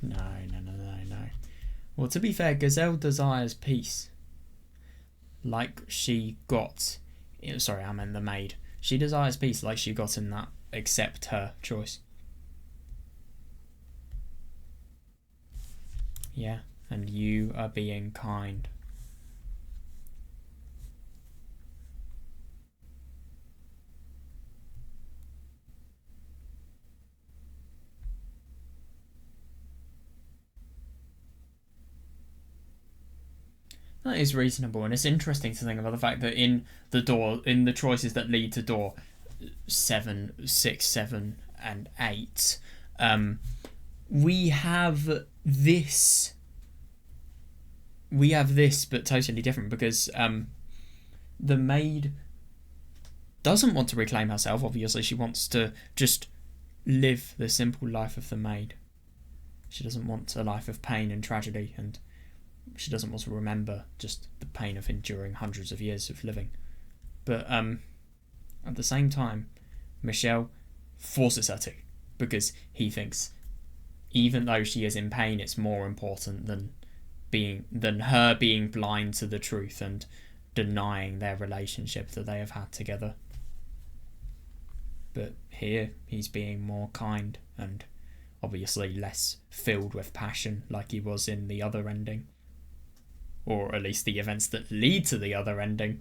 No. Well, to be fair, Gazelle desires peace. Like she got... Sorry, I meant the maid. She desires peace like she got in that accept her choice. Yeah, and you are being kind. That is reasonable, and it's interesting to think about the fact that in the choices that lead to door 7, 6, 7, and 8, we have this. We have this, but totally different, because the maid doesn't want to reclaim herself. Obviously, she wants to just live the simple life of the maid. She doesn't want a life of pain and tragedy, and she doesn't want to remember just the pain of enduring hundreds of years of living. But at the same time, Michel forces her to, because he thinks even though she is in pain, it's more important than her being blind to the truth and denying their relationship that they have had together. But here he's being more kind and obviously less filled with passion like he was in the other ending. Or at least the events that lead to the other ending.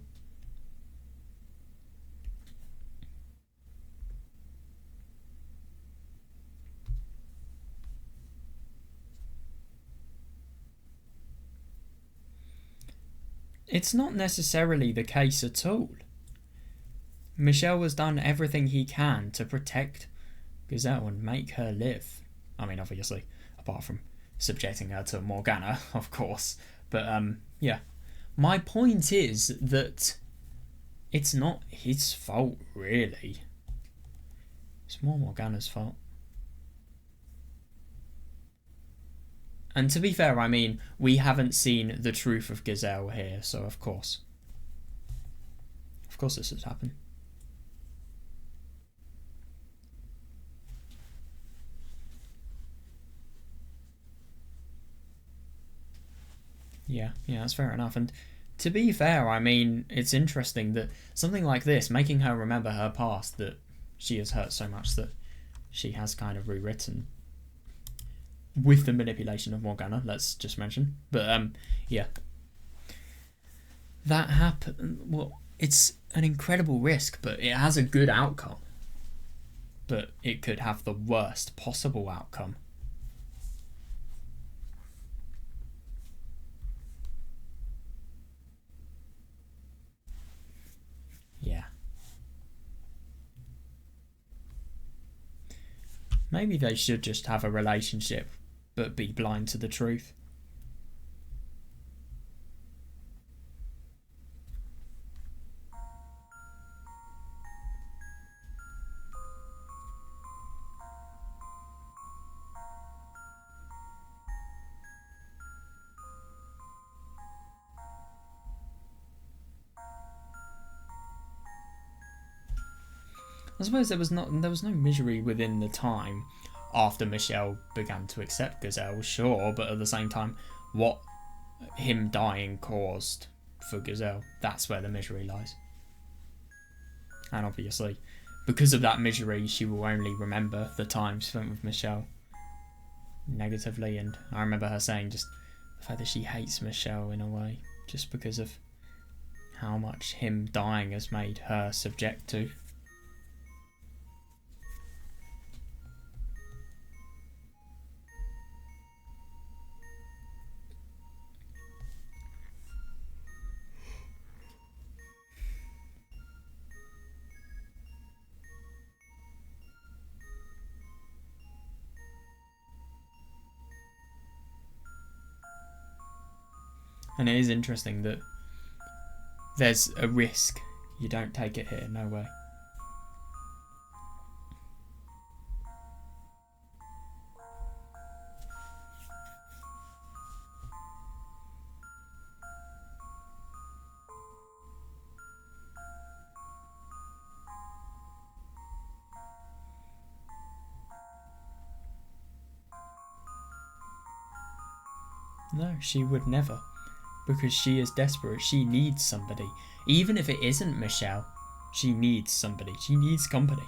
It's not necessarily the case at all. Michel has done everything he can to protect Gazelle and make her live. I mean, obviously, apart from subjecting her to Morgana, of course. But, yeah. My point is that it's not his fault, really. It's more Morgana's fault. And to be fair, I mean, we haven't seen the truth of Gazelle here, so of course this has happened. Yeah, that's fair enough. And to be fair, I mean, it's interesting that something like this, making her remember her past that she has hurt so much that she has kind of rewritten with the manipulation of Morgana, let's just mention. But, yeah. That happened. Well, it's an incredible risk, but it has a good outcome. But it could have the worst possible outcome. Yeah. Maybe they should just have a relationship, but be blind to the truth. I suppose there was no misery within the time after Michel began to accept Gazelle, sure, but at the same time, what him dying caused for Gazelle, that's where the misery lies. And obviously, because of that misery, she will only remember the time spent with Michel negatively. And I remember her saying just the fact that she hates Michel in a way, just because of how much him dying has made her subject to. And it is interesting that there's a risk. You don't take it here, no way. No, she would never. Because she is desperate. She needs somebody. Even if it isn't Michel, she needs somebody. She needs company.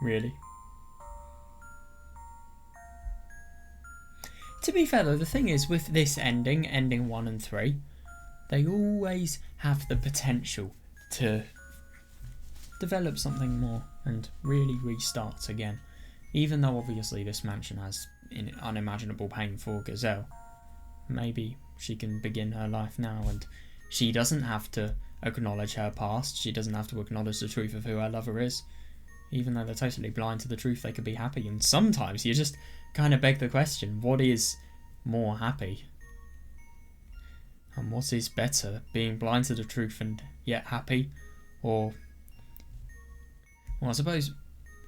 Really. To be fair though, the thing is with this ending 1 and 3, they always have the potential to develop something more and really restart again. Even though obviously this mansion has unimaginable pain for Gazelle, maybe she can begin her life now and she doesn't have to acknowledge her past, she doesn't have to acknowledge the truth of who her lover is. Even though they're totally blind to the truth, they could be happy. And sometimes you just kind of beg the question, what is more happy? And what is better, being blind to the truth and yet happy? Or, well, I suppose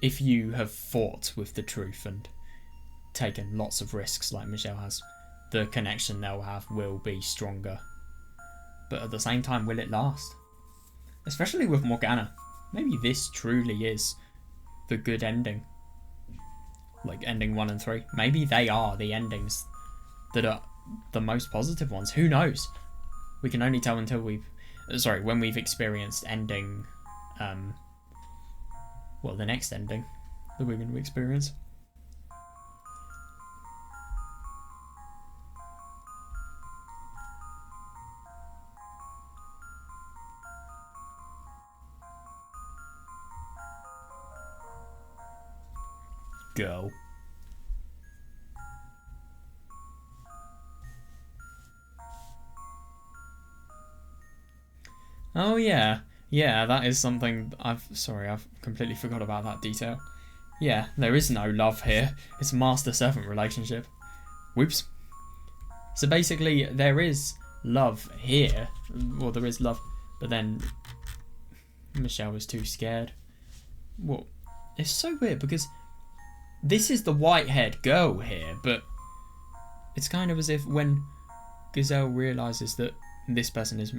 if you have fought with the truth and taken lots of risks like Michel has, the connection they'll have will be stronger. But at the same time, will it last? Especially with Morgana. Maybe this truly is the good ending. Like ending 1 and 3. Maybe they are the endings that are the most positive ones. Who knows? We can only tell until when we've experienced ending, the next ending that we're going to experience. Go. Oh yeah, that is something I've completely forgot about that detail. Yeah, there is no love here. It's a master-servant relationship. Whoops. So basically, there is love here. Well, there is love, but then Michel was too scared. Well, it's so weird because this is the white-haired girl here, but it's kind of as if when Gazelle realises that this person is...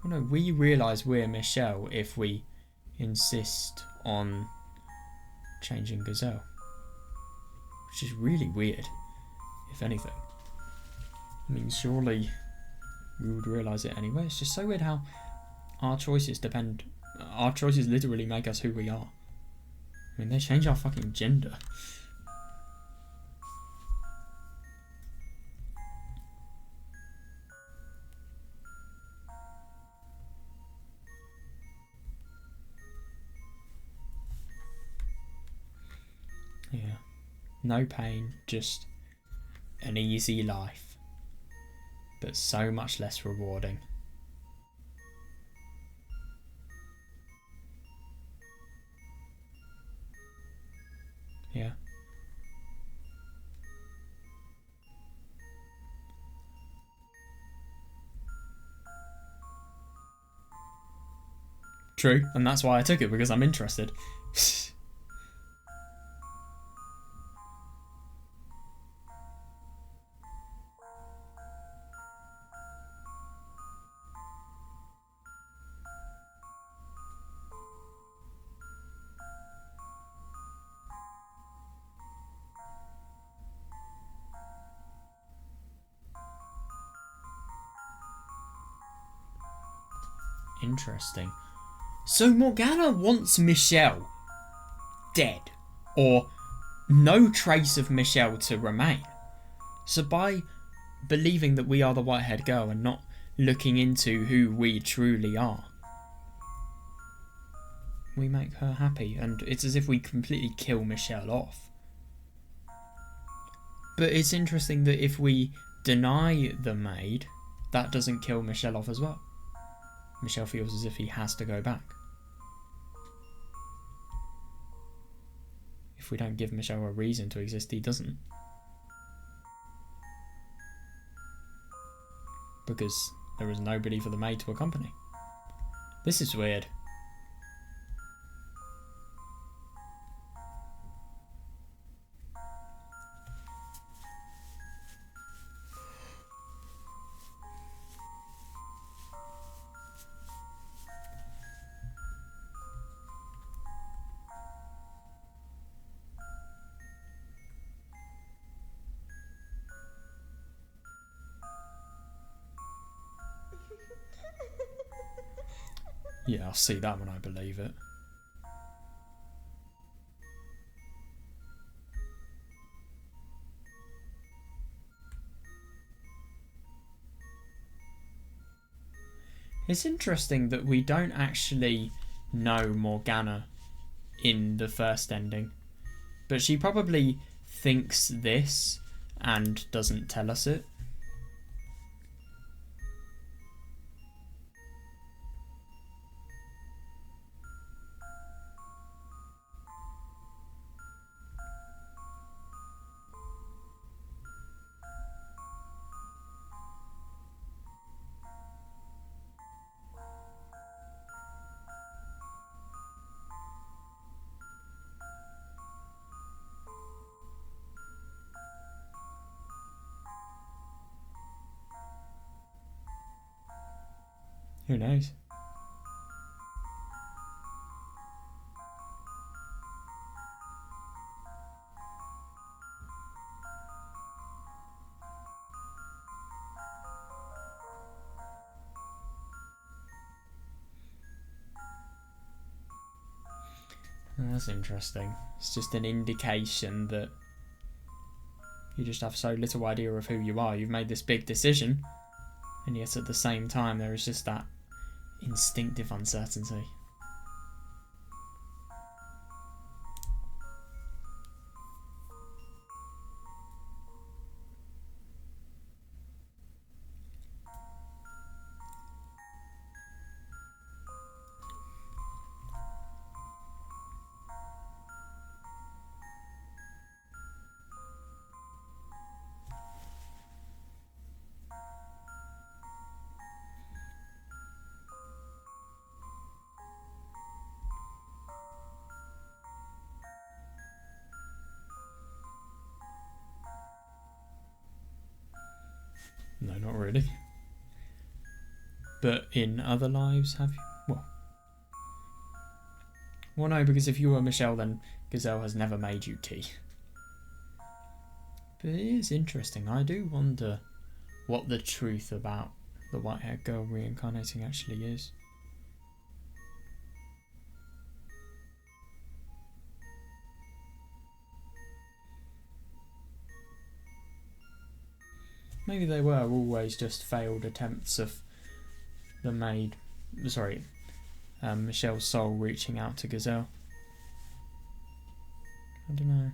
Well, no, we realise we're Michel if we insist on changing Gazelle. Which is really weird, if anything. I mean, surely we would realise it anyway. It's just so weird how our choices literally make us who we are. I mean, they change our fucking gender. Yeah. No pain, just an easy life. But so much less rewarding. Yeah. True, and that's why I took it, because I'm interested. Interesting. So Morgana wants Michel dead, or no trace of Michel to remain. So by believing that we are the white-haired girl and not looking into who we truly are, we make her happy, and it's as if we completely kill Michel off. But it's interesting that if we deny the maid, that doesn't kill Michel off as well. Michel feels as if he has to go back. If we don't give Michel a reason to exist, he doesn't. Because there is nobody for the maid to accompany. This is weird. Yeah, I'll see that when I believe it. It's interesting that we don't actually know Morgana in the first ending, but she probably thinks this and doesn't tell us it. Who knows? That's interesting. It's just an indication that you just have so little idea of who you are. You've made this big decision, and yet at the same time there is just that instinctive uncertainty. No, not really. But in other lives, have you? Well, no, because if you were Michel, then Gazelle has never made you tea. But it is interesting. I do wonder what the truth about the white-haired girl reincarnating actually is. Maybe they were always just failed attempts of the maid, Michel's soul reaching out to Gazelle. I don't know.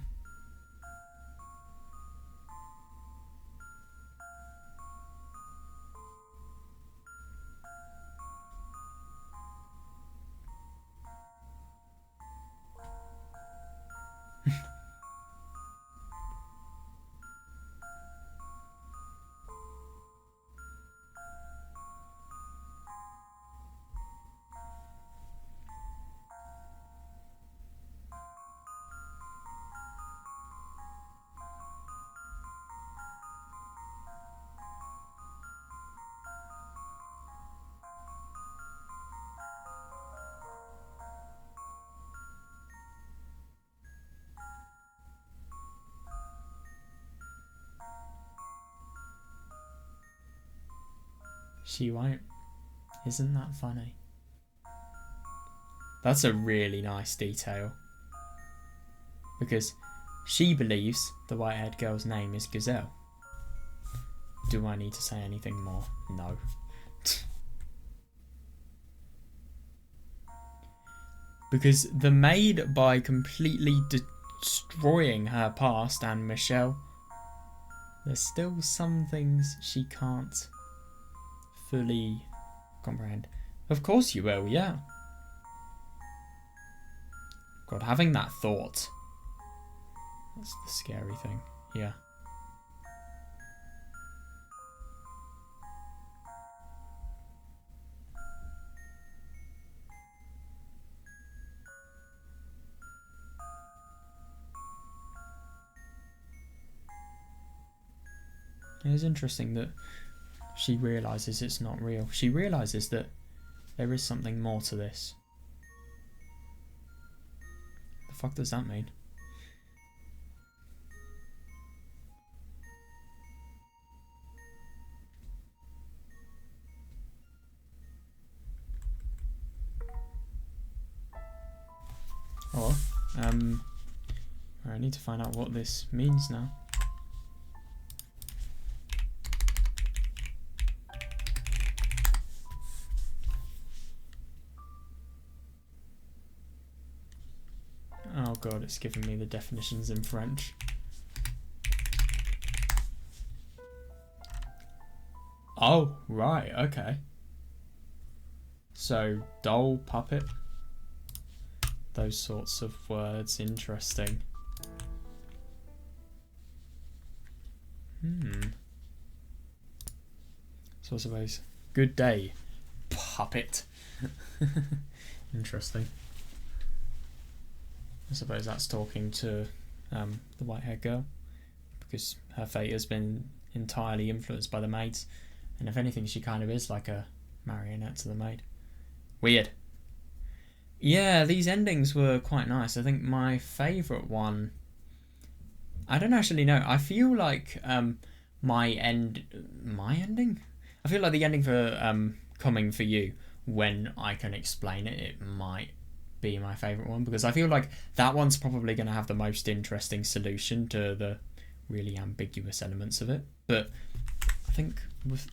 She won't. Isn't that funny? That's a really nice detail. Because she believes the white-haired girl's name is Gazelle. Do I need to say anything more? No. Because the Maid, by completely destroying her past and Michel, there's still some things she can't fully comprehend. Of course you will, yeah. God, having that thought. That's the scary thing, yeah. It is interesting that she realises it's not real. She realises that there is something more to this. The fuck does that mean? Or, I need to find out what this means now. Oh god, it's giving me the definitions in French. Oh, right, okay. So, doll, puppet. Those sorts of words, interesting. So I suppose, good day, puppet. Interesting. I suppose that's talking to the white-haired girl, because her fate has been entirely influenced by the maids, and if anything, she kind of is like a marionette to the maid. Weird. Yeah, these endings were quite nice. I think my favourite one, I don't actually know. I feel like my ending? I feel like the ending for Coming For You, when I can explain it, it might be my favourite one, because I feel like that one's probably going to have the most interesting solution to the really ambiguous elements of it. But I think with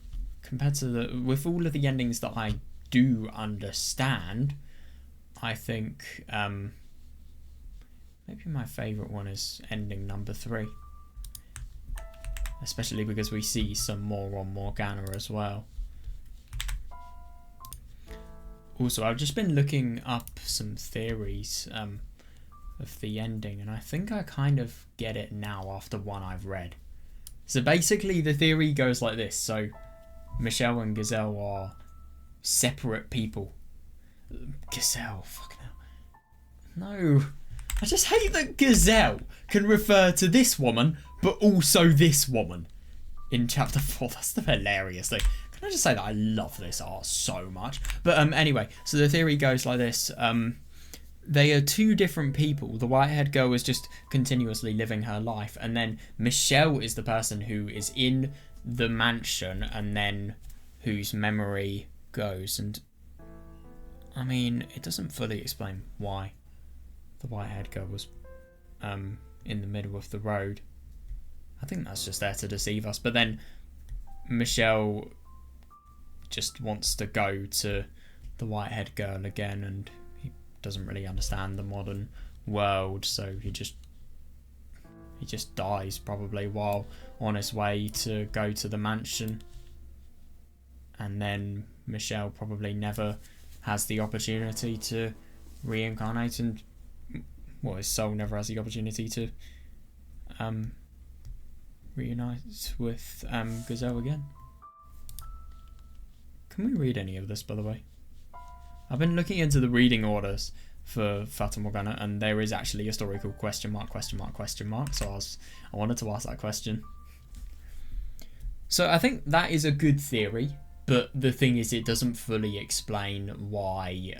all of the endings that I do understand, I think maybe my favourite one is ending number 3, especially because we see some more on Morgana as well. Also, I've just been looking up some theories of the ending, and I think I kind of get it now after one I've read. So basically the theory goes like this. So Michel and Gazelle are separate people. Gazelle, fucking hell. No. I just hate that Gazelle can refer to this woman, but also this woman in chapter 4. That's the hilarious thing. Can I just say that I love this art so much? But anyway, so the theory goes like this. They are two different people. The white-haired girl is just continuously living her life, and then Michel is the person who is in the mansion and then whose memory goes. And I mean, it doesn't fully explain why the white-haired girl was in the middle of the road. I think that's just there to deceive us. But then Michel just wants to go to the white-haired girl again, and he doesn't really understand the modern world, so he just dies probably while on his way to go to the mansion. And then Michel probably never has the opportunity to reincarnate, and well, his soul never has the opportunity to reunite with Gazelle again. Can we read any of this, by the way? I've been looking into the reading orders for Fata Morgana, and there is actually a story called question mark, so I wanted to ask that question. So I think that is a good theory, but the thing is, it doesn't fully explain why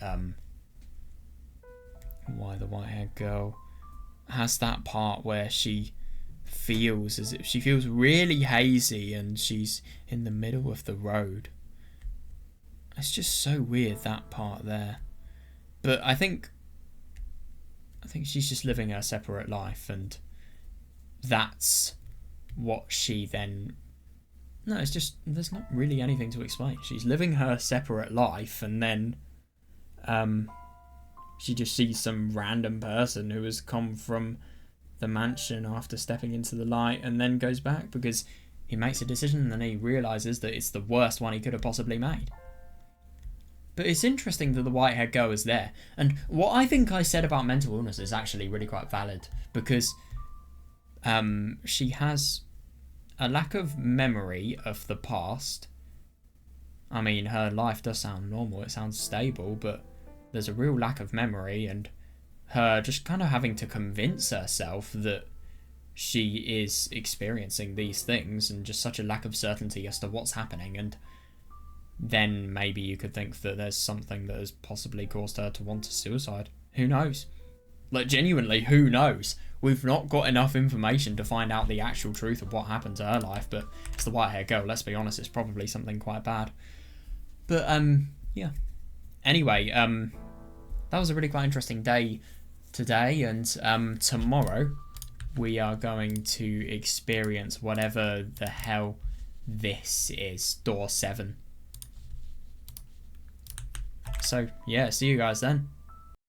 the white-haired girl has that part where she feels as if she feels really hazy and she's in the middle of the road. It's just so weird, that part there. But I think she's just living her separate life, and that's what she then... No, it's just, there's not really anything to explain. She's living her separate life, and then She just sees some random person who has come from the mansion after stepping into the light and then goes back because he makes a decision and he realises that it's the worst one he could have possibly made. But it's interesting that the white-haired girl is there. And what I think I said about mental illness is actually really quite valid because she has a lack of memory of the past. I mean, her life does sound normal, it sounds stable, but there's a real lack of memory and her just kind of having to convince herself that she is experiencing these things and just such a lack of certainty as to what's happening. And then maybe you could think that there's something that has possibly caused her to want to suicide. Who knows? Like, genuinely, who knows? We've not got enough information to find out the actual truth of what happened to her life, but it's the white-haired girl, let's be honest, it's probably something quite bad. But, yeah. Anyway, that was a really quite interesting day today, and tomorrow we are going to experience whatever the hell this is, door 7. So, yeah, see you guys then.